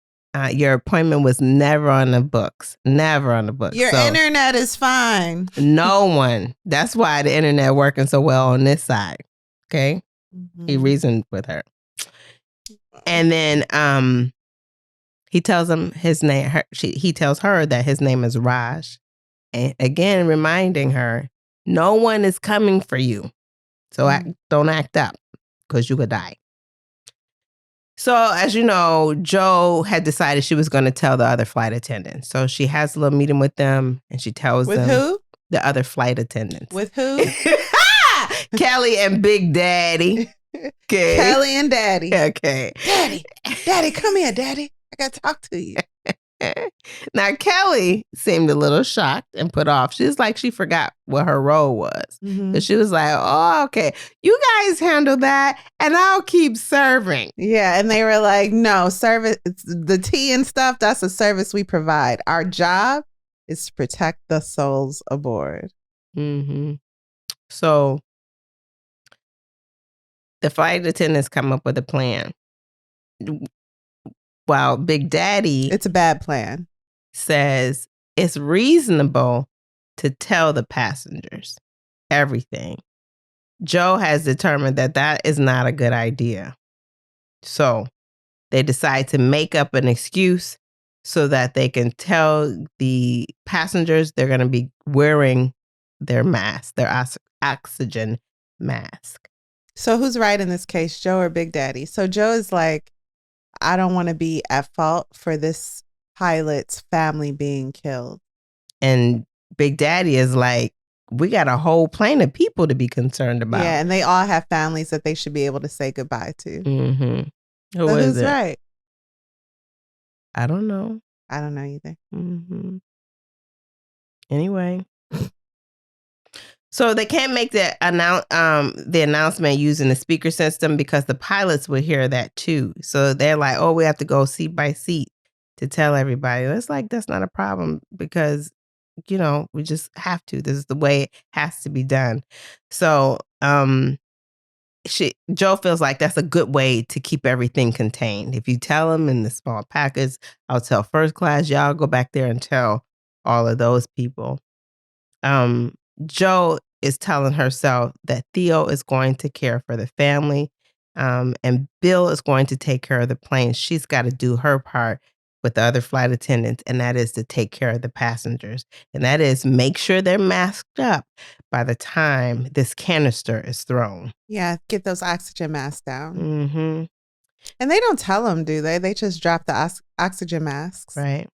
Your appointment was never on the books. Never on the books. Your internet is fine. No one. That's why the internet working so well on this side. Okay? Mm-hmm. He reasoned with her. And then he tells him his name. He tells her that his name is Raj. And again, reminding her, no one is coming for you. So don't act up because you could die. So, as you know, Jo had decided she was going to tell the other flight attendants. So she has a little meeting with them, and she tells them. With who? The other flight attendants. With who? Kelly and Big Daddy. Okay. Kelly and Daddy. Okay. Daddy, come here, Daddy. I got to talk to you. Now, Kelly seemed a little shocked and put off. She's like, she forgot what her role was. Mm-hmm. So she was like, oh, okay, you guys handle that and I'll keep serving. Yeah. And they were like, no, service, the tea and stuff, that's a service we provide. Our job is to protect the souls aboard. Mm-hmm. So the flight attendants come up with a plan. While Big Daddy... It's a bad plan. ...says it's reasonable to tell the passengers everything. Jo has determined that that is not a good idea. So they decide to make up an excuse so that they can tell the passengers they're going to be wearing their mask, their oxygen mask. So who's right in this case, Jo or Big Daddy? So Jo is like, I don't want to be at fault for this pilot's family being killed. And Big Daddy is like, we got a whole plane of people to be concerned about. Yeah, and they all have families that they should be able to say goodbye to. Mm-hmm. Who's right? I don't know. I don't know either. Mm-hmm. Anyway. So they can't make the announcement using the speaker system because the pilots will hear that too. So they're like, oh, we have to go seat by seat to tell everybody. It's like, that's not a problem because, we just have to. This is the way it has to be done. So Jo feels like that's a good way to keep everything contained. If you tell them in the small packets, I'll tell first class, y'all go back there and tell all of those people. Jo is telling herself that Theo is going to care for the family and Bill is going to take care of the plane. She's got to do her part with the other flight attendants, and that is to take care of the passengers. And that is make sure they're masked up by the time this canister is thrown. Yeah, get those oxygen masks down. Mm-hmm. And they don't tell them, do they? They just drop the oxygen masks. Right.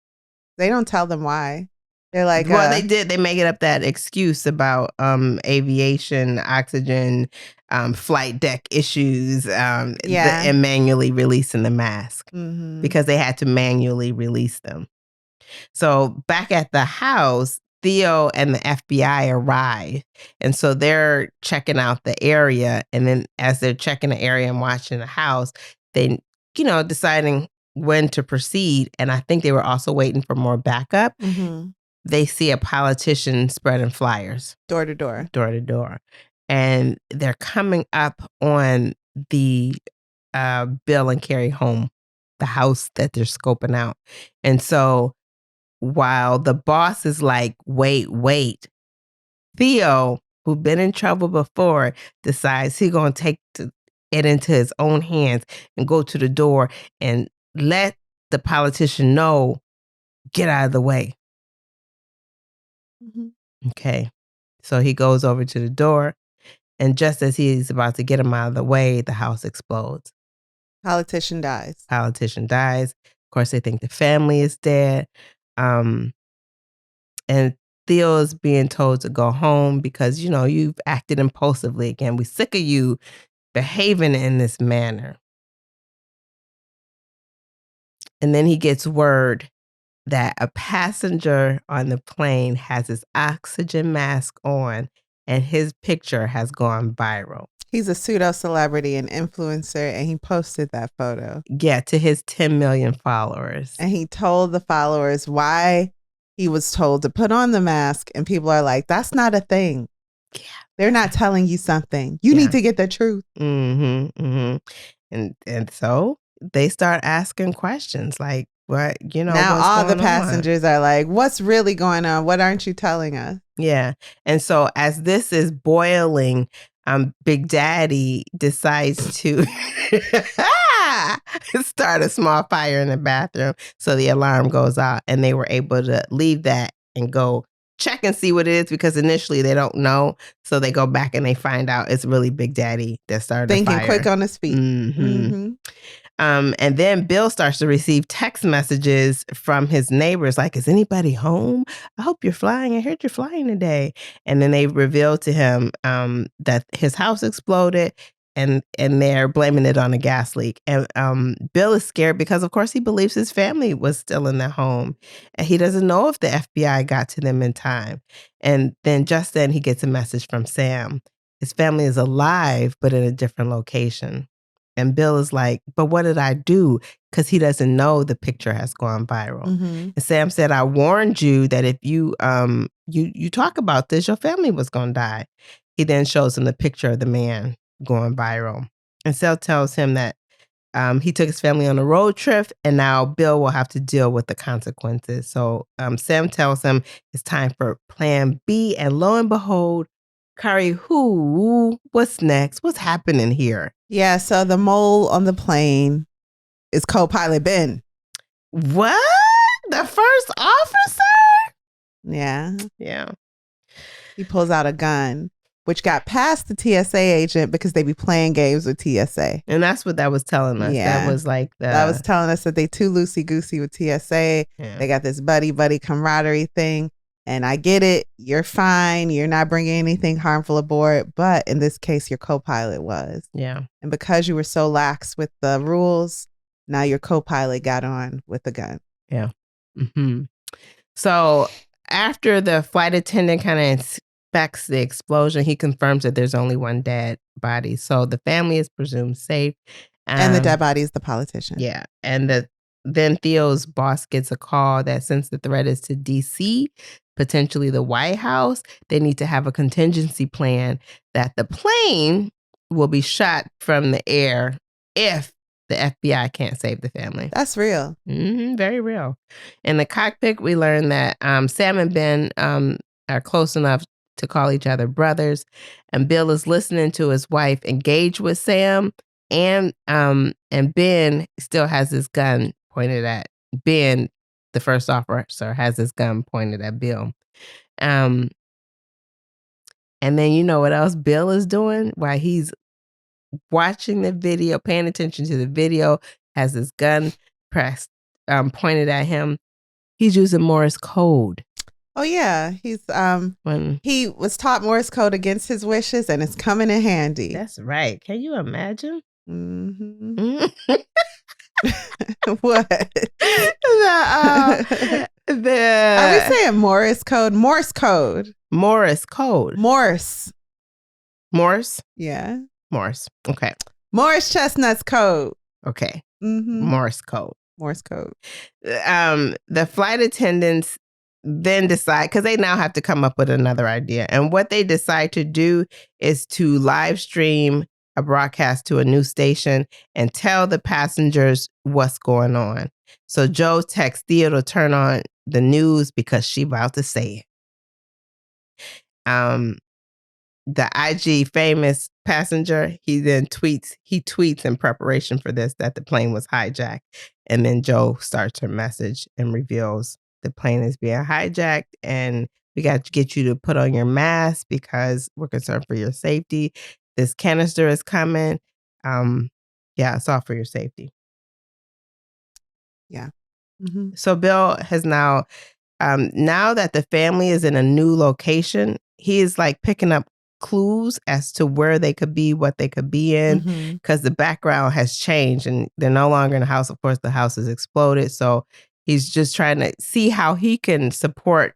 They don't tell them why. They're like, well, they did. They make it up that excuse about aviation, oxygen, flight deck issues, and manually releasing the mask because they had to manually release them. So back at the house, Theo and the FBI arrive. And so they're checking out the area. And then as they're checking the area and watching the house, they, deciding when to proceed. And I think they were also waiting for more backup. Mm-hmm. They see a politician spreading flyers. Door to door. Door to door. And they're coming up on the Bill and Carrie home, the house that they're scoping out. And so while the boss is like, wait, Theo, who's been in trouble before, decides he's going to take it into his own hands and go to the door and let the politician know, get out of the way. Mm-hmm. Okay. So he goes over to the door, and just as he's about to get him out of the way, the house explodes. Politician dies. Of course, they think the family is dead. And Theo is being told to go home because, you've acted impulsively again. We're sick of you behaving in this manner. And then he gets word that a passenger on the plane has his oxygen mask on and his picture has gone viral. He's a pseudo-celebrity and influencer, and he posted that photo. Yeah, to his 10 million followers. And he told the followers why he was told to put on the mask, and people are like, that's not a thing. Yeah. They're not telling you something. You need to get the truth. Mm-hmm, mm-hmm. And so they start asking questions like, what, now all the passengers are like, what's really going on? What aren't you telling us? Yeah. And so as this is boiling, Big Daddy decides to start a small fire in the bathroom. So the alarm goes out, and they were able to leave that and go check and see what it is, because initially they don't know. So they go back and they find out it's really Big Daddy that started the fire. Thinking quick on his feet. Mm-hmm. Mm-hmm. And then Bill starts to receive text messages from his neighbors like, is anybody home? I hope you're flying. I heard you're flying today. And then they reveal to him that his house exploded, and they're blaming it on a gas leak. And Bill is scared because, of course, he believes his family was still in the home. And he doesn't know if the FBI got to them in time. And then just then he gets a message from Sam. His family is alive, but in a different location. And Bill is like, but what did I do? Because he doesn't know the picture has gone viral. Mm-hmm. And Sam said, I warned you that if you you talk about this, your family was going to die. He then shows him the picture of the man going viral. And Sam tells him that he took his family on a road trip, and now Bill will have to deal with the consequences. So Sam tells him it's time for plan B. And lo and behold, Kari, what's next? What's happening here? Yeah, so the mole on the plane is co-pilot Ben. What? The first officer? Yeah. Yeah. He pulls out a gun, which got past the TSA agent because they be playing games with TSA. And that's what that was telling us. Yeah. That was like that was telling us that they too loosey-goosey with TSA. Yeah. They got this buddy camaraderie thing. And I get it. You're fine. You're not bringing anything harmful aboard. But in this case, your co-pilot was. Yeah. And because you were so lax with the rules, now your co-pilot got on with the gun. Yeah. Mm-hmm. So after the flight attendant kind of inspects the explosion, he confirms that there's only one dead body. So the family is presumed safe. And the dead body is the politician. Yeah. And then Theo's boss gets a call that since the threat is to DC, potentially the White House, they need to have a contingency plan that the plane will be shot from the air if the FBI can't save the family. That's real. Mm-hmm, very real. In the cockpit, we learned that Sam and Ben are close enough to call each other brothers, and Bill is listening to his wife engage with Sam, and Ben still has his gun pointed at Ben. The first officer has his gun pointed at Bill. And then you know what else Bill is doing while he's watching the video, paying attention to the video, has his gun pressed, pointed at him. He's using Morse code. Oh yeah, he was taught Morse code against his wishes, and it's coming in handy. That's right. Can you imagine? Mm-hmm. What? Are we The saying Morse code? Morse code. Morse code. Morse. Morse? Yeah. Morse. Okay. Morris Chestnut's code. Okay. Mm-hmm. Morse code. Morse code. The flight attendants then decide, because they now have to come up with another idea. And what they decide to do is to live stream a broadcast to a new station and tell the passengers what's going on. So Joe texts Theo to turn on the news because she about to say it. The IG famous passenger, he tweets in preparation for this that the plane was hijacked. And then Joe starts her message and reveals the plane is being hijacked and we got to get you to put on your mask because we're concerned for your safety. This canister is coming. It's all for your safety. Yeah. Mm-hmm. So Bill has now that the family is in a new location, he is like picking up clues as to where they could be, what they could be in, because the background has changed and they're no longer in the house. Of course, the house has exploded. So he's just trying to see how he can support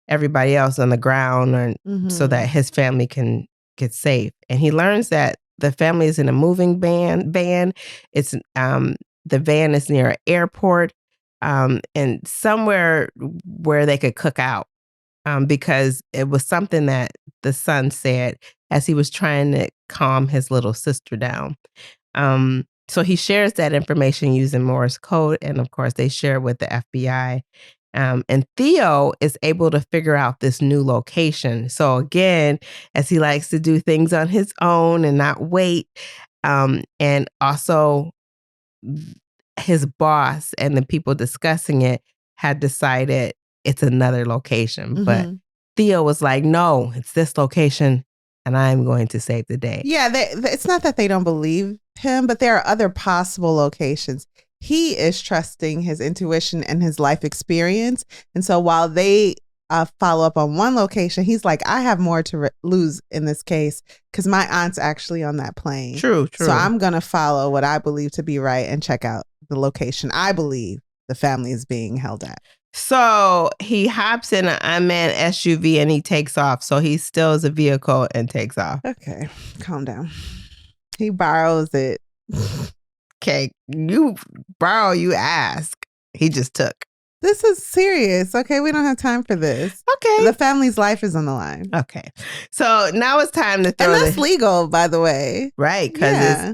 everybody else on the ground so that his family can get safe. And he learns that the family is in a moving van. It's the van is near an airport and somewhere where they could cook out. Because it was something that the son said as he was trying to calm his little sister down. So he shares that information using Morse code, and of course they share it with the FBI. And Theo is able to figure out this new location. So again, as he likes to do things on his own and not wait, and also his boss and the people discussing it had decided it's another location. But Theo was like, no, it's this location and I'm going to save the day. Yeah, it's not that they don't believe him, but there are other possible locations. He is trusting his intuition and his life experience. And so while they follow up on one location, he's like, I have more to lose in this case because my aunt's actually on that plane. True. So I'm going to follow what I believe to be right and check out the location I believe the family is being held at. So he hops in an unmanned SUV and he takes off. So he steals a vehicle and takes off. Okay, calm down. He borrows it. Okay, you borrow, you ask. He just took. This is serious. Okay, we don't have time for this. Okay. The family's life is on the line. Okay. So now it's time to throw and that's legal, by the way. Right, because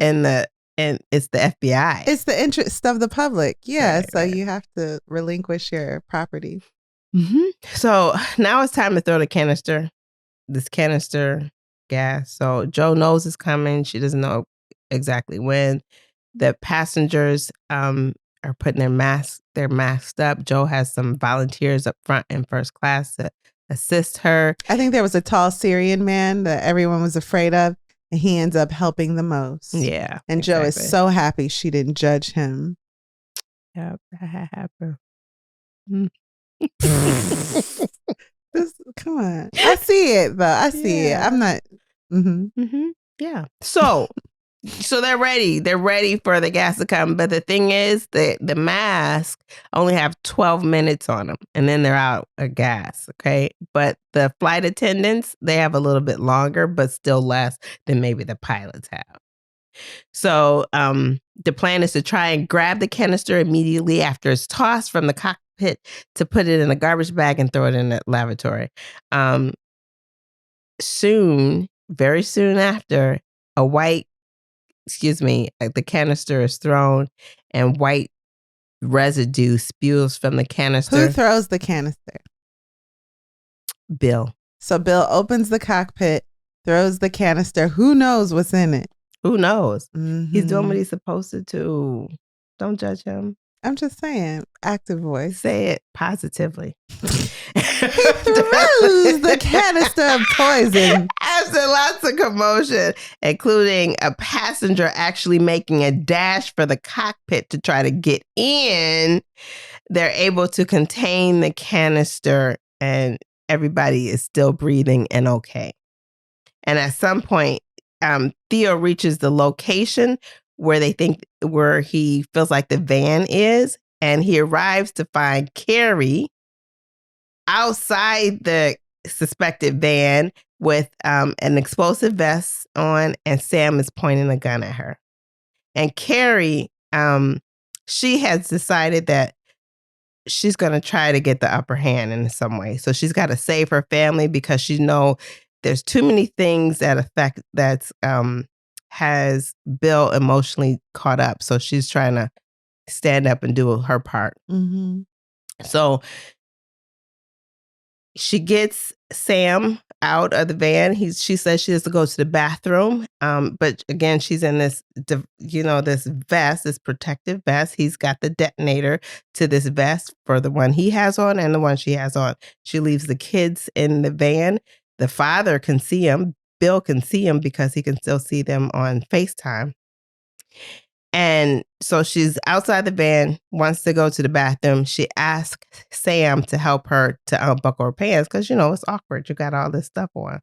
it's the FBI. It's the interest of the public. Yeah, right, so you have to relinquish your property. So now it's time to throw this canister gas. So Joe knows it's coming. She doesn't know exactly when. The passengers are putting their masks up. Joe has some volunteers up front in first class to assist her. I think there was a tall Syrian man that everyone was afraid of. And he ends up helping the most. Yeah. And exactly. Joe is so happy she didn't judge him. Yep, that happened. Come on. I see it, though. I see it. I'm not. Yeah. So they're ready. They're ready for the gas to come. But the thing is that the mask only have 12 minutes on them. And then they're out of gas. Okay. But the flight attendants, they have a little bit longer, but still less than maybe the pilots have. So the plan is to try and grab the canister immediately after it's tossed from the cockpit to put it in a garbage bag and throw it in the lavatory. Very soon after, the canister is thrown and white residue spews from the canister. Who throws the canister? Bill. So Bill opens the cockpit, throws the canister. Who knows what's in it? Who knows? He's doing what he's supposed to do. Don't judge him. I'm just saying, active voice. Say it positively. He throws the canister of poison. After lots of commotion, including a passenger actually making a dash for the cockpit to try to get in, they're able to contain the canister and everybody is still breathing and okay. And at some point, Theo reaches the location where he feels like the van is, and he arrives to find Carrie outside the suspected van with an explosive vest on, and Sam is pointing a gun at her. And Carrie, she has decided that she's going to try to get the upper hand in some way. So she's got to save her family because she know there's too many things that has Bill emotionally caught up. So she's trying to stand up and do her part. Mm-hmm. So she gets Sam out of the van. She says she has to go to the bathroom. But again, she's in this, this vest, this protective vest. He's got the detonator to this vest for the one he has on and the one she has on. She leaves the kids in the van. The father can see him. Bill can see him because he can still see them on FaceTime. And so she's outside the van, wants to go to the bathroom. She asks Sam to help her to unbuckle her pants because, it's awkward. You got all this stuff on.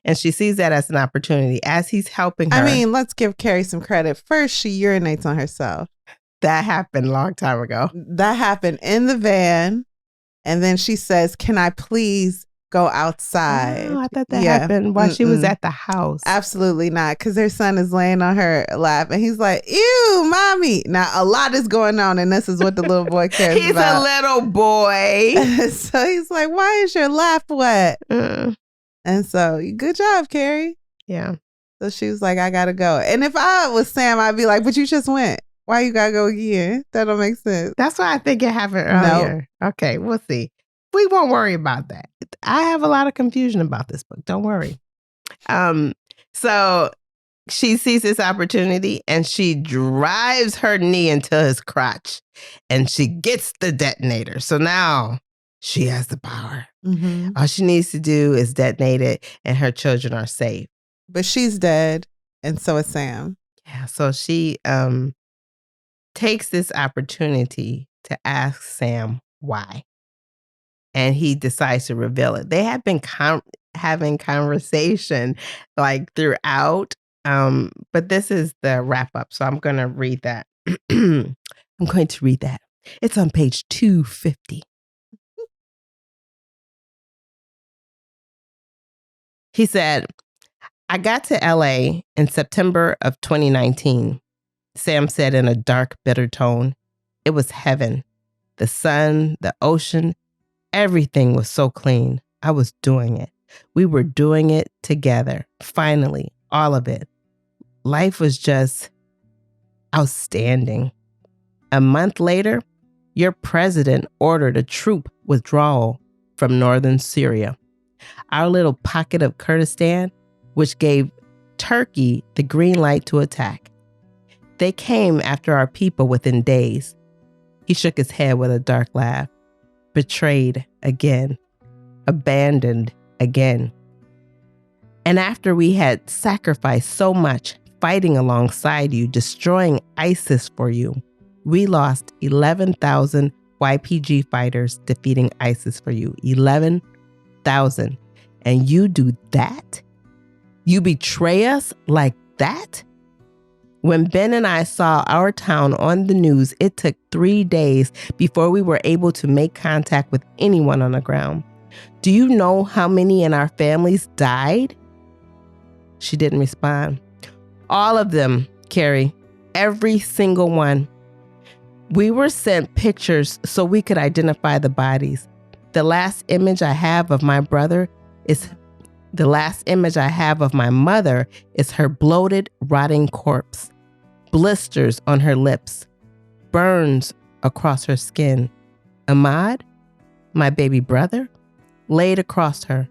And she sees that as an opportunity. As he's helping her. I mean, let's give Carrie some credit. First, she urinates on herself. That happened a long time ago. That happened in the van. And then she says, can I please go outside? Oh, I thought that happened while she was at the house. Absolutely not, because her son is laying on her lap and he's like, ew, mommy. Now, a lot is going on and this is what the little boy cares he's about. He's a little boy. So he's like, why is your lap wet? And so, good job, Carrie. Yeah. So she was like, I gotta go. And if I was Sam, I'd be like, but you just went. Why you gotta go again? That don't make sense. That's why I think it happened earlier. Nope. Okay, we'll see. We won't worry about that. I have a lot of confusion about this book. Don't worry. So she sees this opportunity and she drives her knee into his crotch and she gets the detonator. So now she has the power. Mm-hmm. All she needs to do is detonate it and her children are safe. But she's dead and so is Sam. Yeah. So she takes this opportunity to ask Sam why. And he decides to reveal it. They have been having conversation like throughout, but this is the wrap up. So I'm going to read that. It's on page 250. He said, I got to LA in September of 2019. Sam said in a dark, bitter tone. It was heaven. The sun, the ocean, everything was so clean. I was doing it. We were doing it together. Finally, all of it. Life was just outstanding. A month later, your president ordered a troop withdrawal from northern Syria. Our little pocket of Kurdistan, which gave Turkey the green light to attack. They came after our people within days. He shook his head with a dark laugh. Betrayed again. Abandoned again. And after we had sacrificed so much, fighting alongside you, destroying ISIS for you, we lost 11,000 YPG fighters defeating ISIS for you. 11,000. And you do that? You betray us like that? When Ben and I saw our town on the news, it took 3 days before we were able to make contact with anyone on the ground. Do you know how many in our families died? She didn't respond. All of them, Carrie. Every single one. We were sent pictures so we could identify the bodies. The last image I have of my mother is her bloated, rotting corpse. Blisters on her lips. Burns across her skin. Ahmad, my baby brother, laid across her.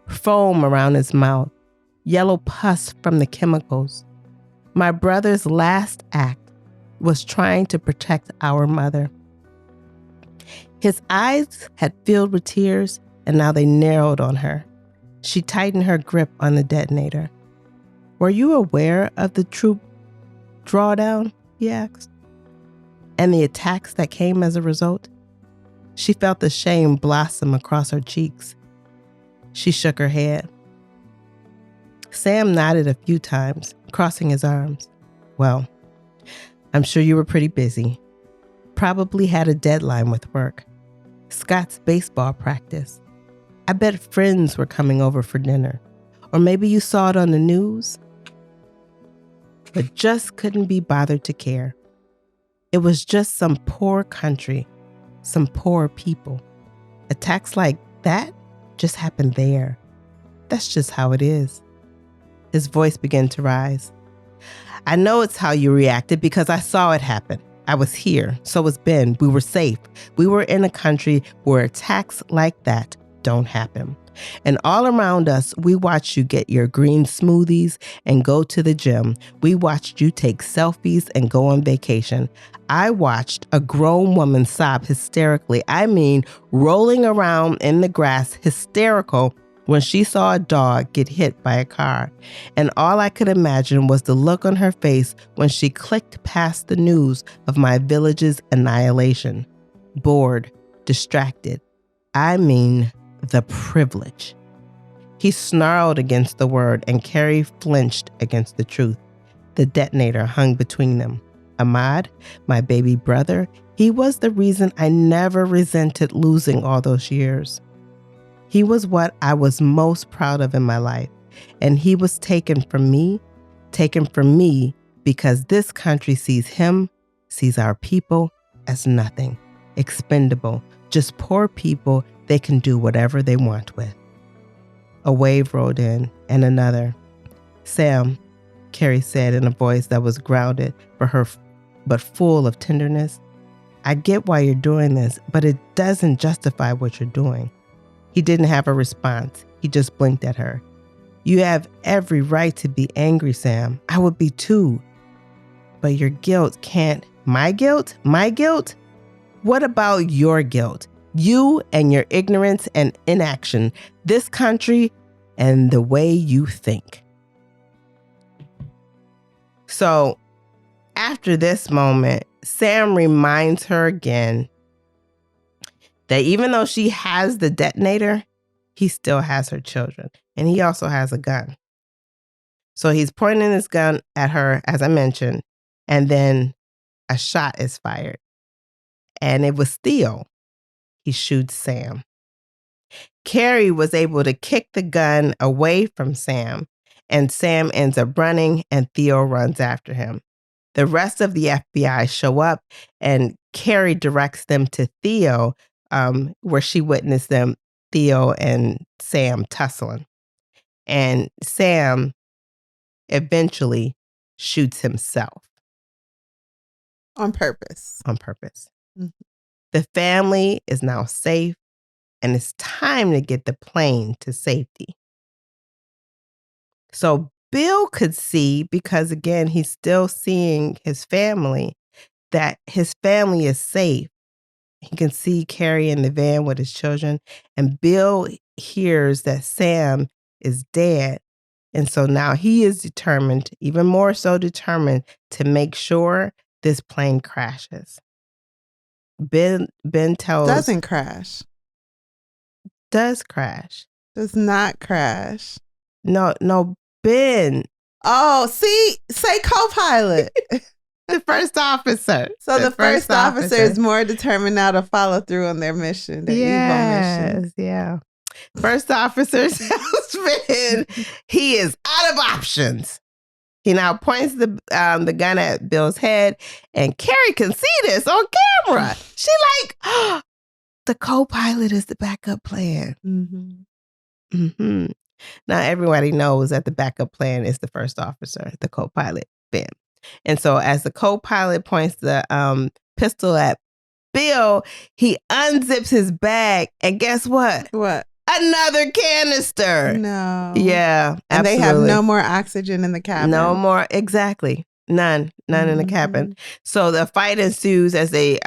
Foam around his mouth. Yellow pus from the chemicals. My brother's last act was trying to protect our mother. His eyes had filled with tears, and now they narrowed on her. She tightened her grip on the detonator. Were you aware of the troop drawdown? He asked. And the attacks that came as a result? She felt the shame blossom across her cheeks. She shook her head. Sam nodded a few times, crossing his arms. Well, I'm sure you were pretty busy. Probably had a deadline with work. Scott's baseball practice. I bet friends were coming over for dinner. Or maybe you saw it on the news, but just couldn't be bothered to care. It was just some poor country, some poor people. Attacks like that just happened there. That's just how it is. His voice began to rise. I know it's how you reacted because I saw it happen. I was here. So was Ben. We were safe. We were in a country where attacks like that don't happen. And all around us, we watched you get your green smoothies and go to the gym. We watched you take selfies and go on vacation. I watched a grown woman sob hysterically. I mean, rolling around in the grass, hysterical, when she saw a dog get hit by a car. And all I could imagine was the look on her face when she clicked past the news of my village's annihilation. Bored, distracted. I mean, the privilege. He snarled against the word and Carrie flinched against the truth. The detonator hung between them. Ahmad, my baby brother, he was the reason I never resented losing all those years. He was what I was most proud of in my life, and he was taken from me because this country sees him, sees our people as nothing, expendable, just poor people they can do whatever they want with. A wave rolled in, and another. Sam, Carrie said in a voice that was grounded for her, but full of tenderness. I get why you're doing this, but it doesn't justify what you're doing. He didn't have a response. He just blinked at her. You have every right to be angry, Sam. I would be too. But your guilt can't... My guilt? My guilt? What about your guilt? You and your ignorance and inaction. This country and the way you think. So, after this moment, Sam reminds her again that even though she has the detonator, he still has her children. And he also has a gun. So he's pointing his gun at her, as I mentioned, and then a shot is fired. And it was Theo. He shoots Sam. Carrie was able to kick the gun away from Sam, and Sam ends up running, and Theo runs after him. The rest of the FBI show up, and Carrie directs them to Theo, where she witnessed them, Theo and Sam, tussling. And Sam eventually shoots himself. On purpose. On purpose. Mm-hmm. The family is now safe, and it's time to get the plane to safety. So Bill could see, because again, he's still seeing his family, that his family is safe. He can see Carrie in the van with his children, and Bill hears that Sam is dead. And so now he is determined, even more so determined, to make sure this plane crashes. Ben tells... Doesn't crash. Does crash. Does not crash. No, Ben. Oh, see? Say co-pilot. The first officer. So the first officer is more determined now to follow through on their mission, their evil mission. Yeah. First officer tells Ben he is out of options. He now points the gun at Bill's head, and Carrie can see this on camera. She like, oh, the co-pilot is the backup plan. Mm-hmm. Mm-hmm. Now everybody knows that the backup plan is the first officer, the co-pilot, Ben. And so as the co-pilot points the pistol at Bill, he unzips his bag, and guess what? What? Another canister. No. Yeah, and absolutely. they have no more oxygen in the cabin. No more. Exactly. None in the cabin. So the fight ensues as they,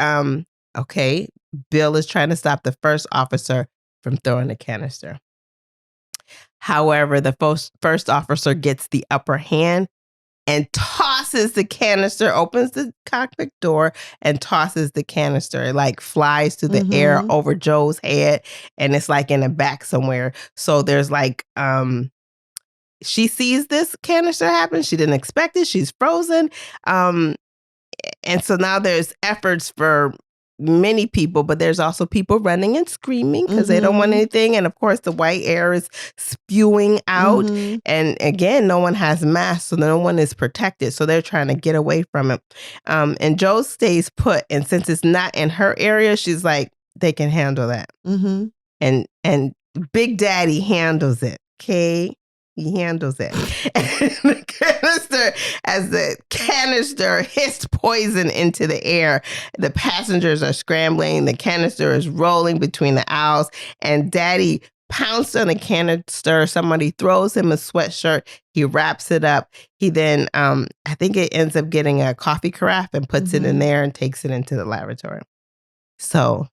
okay, Bill is trying to stop the first officer from throwing the canister. However, the first officer gets the upper hand and tosses the canister, opens the cockpit door and tosses the canister. It like flies through the air over Joe's head, and it's like in the back somewhere. So there's like, she sees this canister happen. She didn't expect it. She's frozen. And so now there's efforts for many people, but there's also people running and screaming because they don't want anything. And of course, the white air is spewing out. And again, no one has masks, so no one is protected. So they're trying to get away from it. And Jo stays put. And since it's not in her area, she's like, they can handle that. And Big Daddy handles it. Okay. He handles it. As the canister hissed poison into the air, the passengers are scrambling. The canister is rolling between the aisles, and Daddy pounced on the canister. Somebody throws him a sweatshirt. He wraps it up. He then, I think it ends up getting a coffee carafe and puts it in there and takes it into the laboratory. So,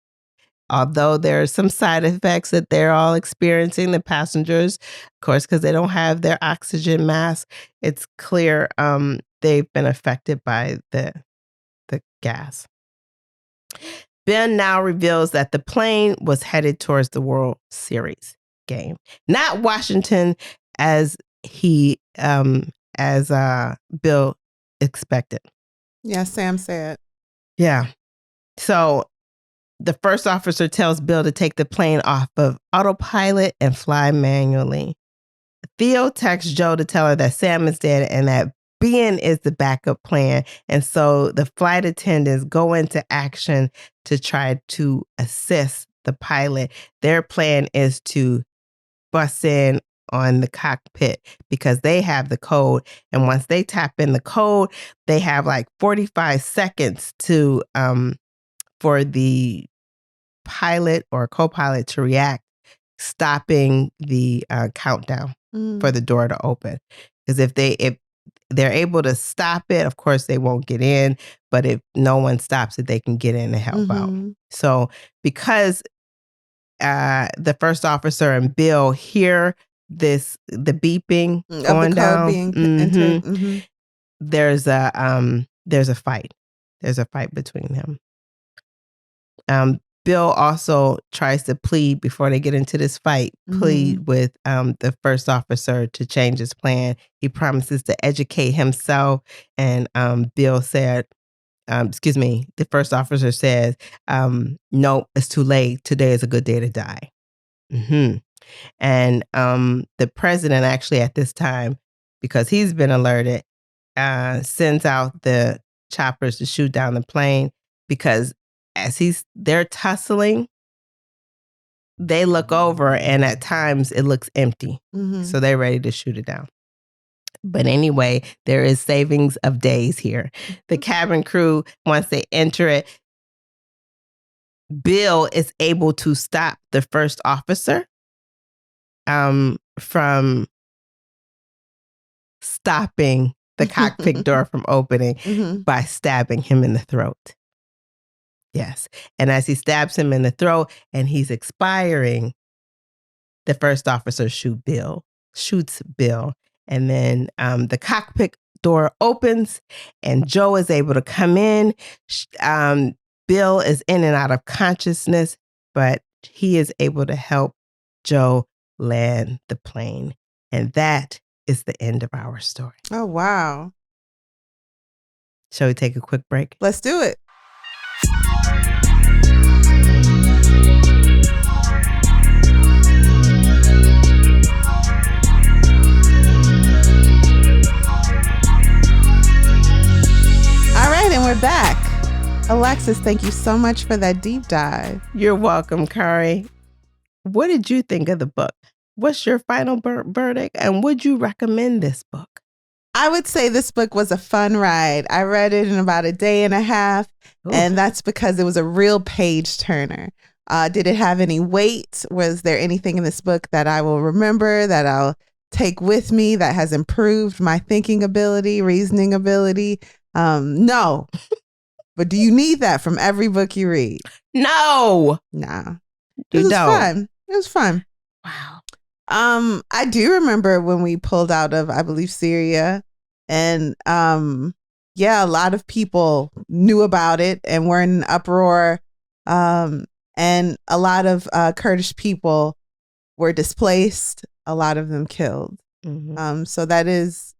although there are some side effects that they're all experiencing, the passengers, of course, because they don't have their oxygen mask, it's clear they've been affected by the gas. Ben now reveals that the plane was headed towards the World Series game, not Washington as Bill expected. Yeah, Sam said. Yeah. So the first officer tells Bill to take the plane off of autopilot and fly manually. Theo texts Jo to tell her that Sam is dead and that Ben is the backup plan. And so the flight attendants go into action to try to assist the pilot. Their plan is to bust in on the cockpit because they have the code. And once they tap in the code, they have like 45 seconds to for the pilot or co-pilot to react, stopping the countdown for the door to open. Because if they're able to stop it, of course they won't get in. But if no one stops it, they can get in and help out. So because the first officer and Bill hear the beeping going down, being entered. there's a fight. There's a fight between them. Bill also tries to plead before they get into this fight, plead with the first officer to change his plan. He promises to educate himself. And Bill said, the first officer says, no, it's too late. Today is a good day to die. And the president actually at this time, because he's been alerted, sends out the choppers to shoot down the plane because as they're tussling, they look over and at times it looks empty. So they're ready to shoot it down. But anyway, there is savings of days here. The cabin crew, once they enter it, Bill is able to stop the first officer from stopping the cockpit door from opening by stabbing him in the throat. Yes. And as he stabs him in the throat and he's expiring, the first officer shoots Bill. And then the cockpit door opens and Jo is able to come in. Bill is in and out of consciousness, but he is able to help Jo land the plane. And that is the end of our story. Oh, wow. Shall we take a quick break? Let's do it. All right, and we're back. Alexis, thank you so much for that deep dive. You're welcome, Kari. What did you think of the book? What's your final verdict? And would you recommend this book? I would say this book was a fun ride. I read it in about a day and a half, and that's because it was a real page turner. Did it have any weight? Was there anything in this book that I will remember, that I'll take with me, that has improved my thinking ability, reasoning ability? No. But do you need that from every book you read? No. Nah. It was fun. It was fun. Wow. I do remember when we pulled out of, I believe, Syria, and a lot of people knew about it and were in an uproar. And a lot of Kurdish people were displaced, a lot of them killed. So that is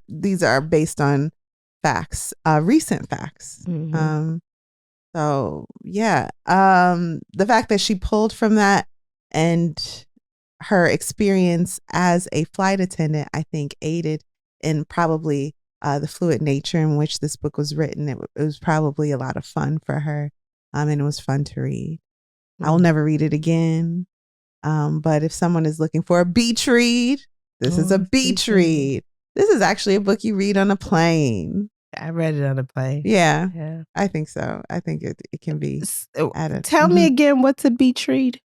these are based on facts, recent facts. So yeah, the fact that she pulled from that and her experience as a flight attendant, I think, aided in probably the fluid nature in which this book was written. It was probably a lot of fun for her, and it was fun to read. I will never read it again, but if someone is looking for a beach read, this is a beach read. This is actually a book you read on a plane. I read it on a plane. Yeah. I think so. I think it can be added. Tell me again, what's a beach read?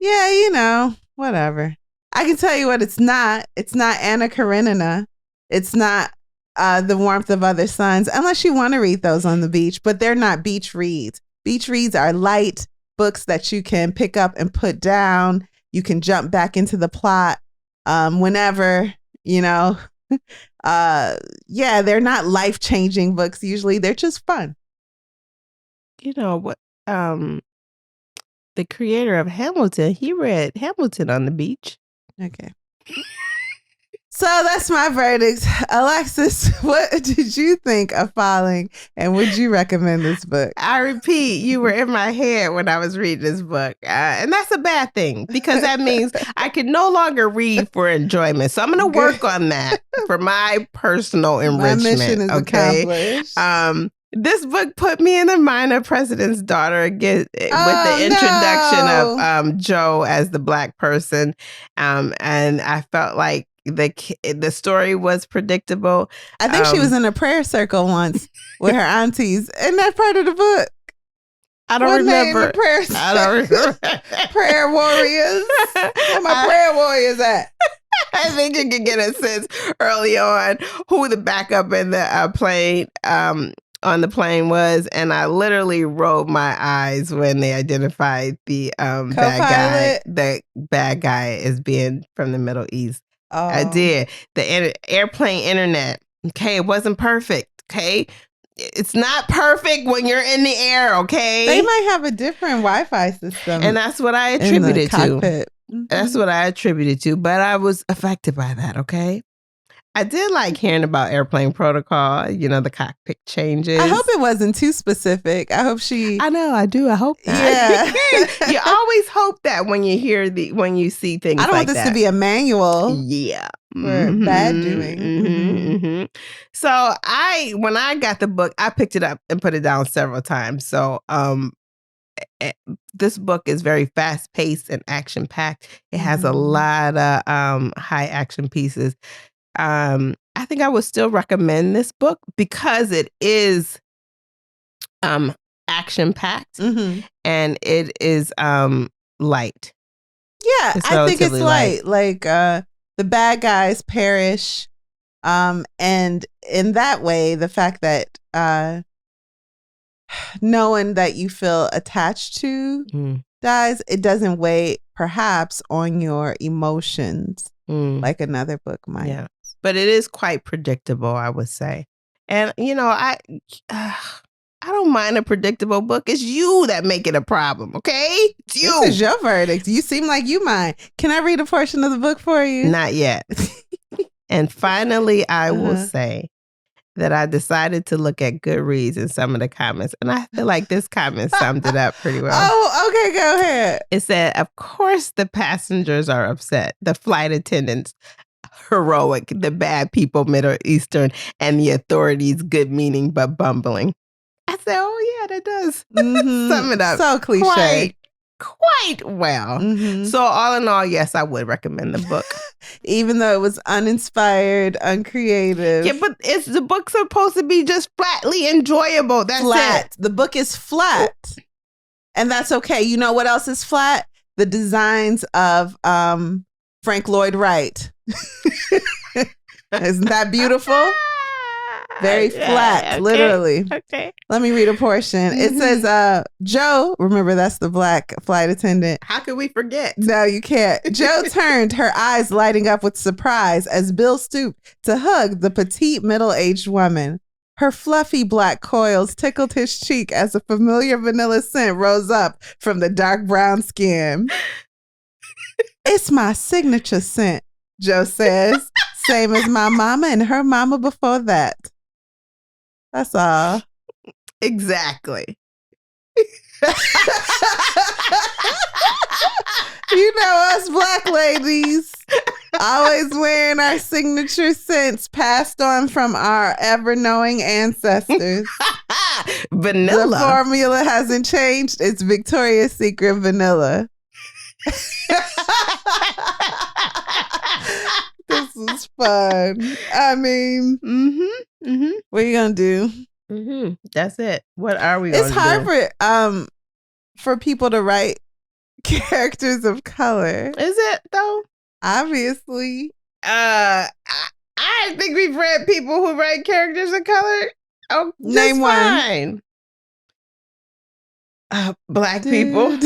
Yeah, whatever. I can tell you what it's not. It's not Anna Karenina. It's not The Warmth of Other Suns, unless you want to read those on the beach, but they're not beach reads. Beach reads are light books that you can pick up and put down. You can jump back into the plot whenever, they're not life-changing books usually. They're just fun. What the creator of Hamilton, he read Hamilton on the beach. Okay. So that's my verdict. Alexis, what did you think of Falling, and would you recommend this book? I repeat, you were in my head when I was reading this book. And that's a bad thing, because that means I can no longer read for enjoyment. So I'm going to work on that for my personal enrichment. My mission is accomplished. This book put me in the mind of President's Daughter again, with the introduction of Joe as the Black person. And I felt like the story was predictable. I think she was in a prayer circle once with her aunties. Isn't that part of the book? I don't remember. I don't remember. Prayer warriors. Where my prayer warriors at? I think you can get a sense early on who the backup in the plane on the plane was, and I literally rolled my eyes when they identified the bad guy. The bad guy as being from the Middle East. Oh. I did. The airplane internet. Okay, it wasn't perfect. Okay, it's not perfect when you're in the air. Okay, they might have a different Wi-Fi system, and that's what I attributed to. Mm-hmm. That's what I attributed to. But I was affected by that. Okay. I did like hearing about airplane protocol, the cockpit changes. I hope it wasn't too specific. I hope I know, I do. I hope that. Yeah. You always hope that when you see things like that. I don't want this to be a manual. Yeah. For bad doing. So when I got the book, I picked it up and put it down several times. So this book is very fast paced and action packed. It has a lot of high action pieces. I think I would still recommend this book because it is action packed and it is light. Yeah, I think it's light. Like the bad guys perish, and in that way, the fact that no one that you feel attached to dies, it doesn't weigh perhaps on your emotions like another book might. Yeah. But it is quite predictable, I would say. And, I don't mind a predictable book. It's you that make it a problem, okay? It's you. This is your verdict. You seem like you mind. Can I read a portion of the book for you? Not yet. And finally, I will say that I decided to look at Goodreads in some of the comments. And I feel like this comment summed it up pretty well. Oh, okay, go ahead. It said, of course the passengers are upset. The flight attendants heroic, the bad people Middle Eastern, and the authorities good meaning but bumbling. I said, oh yeah, that does sum it up. So cliche. Quite well. So all in all, yes, I would recommend the book. Even though it was uninspired, uncreative. Yeah, but is the book supposed to be just flatly enjoyable? That's flat. it. The book is flat. And that's okay. You know what else is flat? The designs of Frank Lloyd Wright. Isn't that beautiful? Very flat, okay, literally. Okay. Let me read a portion. It says, Joe, remember that's the Black flight attendant. How could we forget? No, you can't. Joe turned, her eyes lighting up with surprise as Bill stooped to hug the petite middle-aged woman. Her fluffy black coils tickled his cheek as a familiar vanilla scent rose up from the dark brown skin. It's my signature scent, Joe says. Same as my mama and her mama before that. That's all. Exactly. You know us Black ladies, always wearing our signature scents passed on from our ever-knowing ancestors. Vanilla. The formula hasn't changed. It's Victoria's Secret vanilla. This is fun. I mean, what are you gonna do? That's it. What are we gonna do? It's hard for people to write characters of color. Is it though? Obviously. I think we've read people who write characters of color. Oh, name fine. Black people. All right,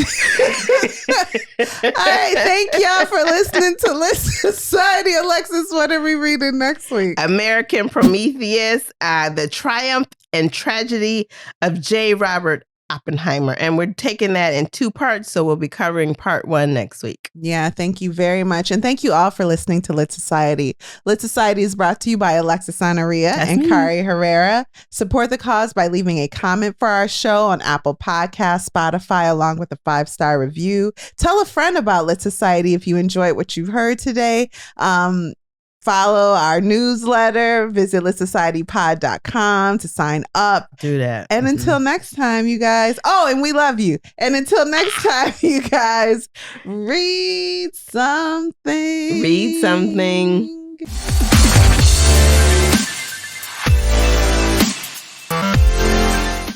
thank y'all for listening to Lit Society. Alexis, what are we reading next week? American Prometheus, The Triumph and Tragedy of J. Robert Oppenheimer. And we're taking that in 2 parts, so we'll be covering part 1 next week. Yeah, thank you very much. And thank you all for listening to Lit Society. Lit Society is brought to you by Alexis Honoria and Kari Herrera. Support the cause by leaving a comment for our show on Apple Podcasts, Spotify, along with a 5-star review. Tell a friend about Lit Society if you enjoyed what you've heard today. Follow our newsletter. Visit litsocietypod.com to sign up. Do that. And until next time, you guys. Oh, and we love you. And until next time, you guys, read something. Read something.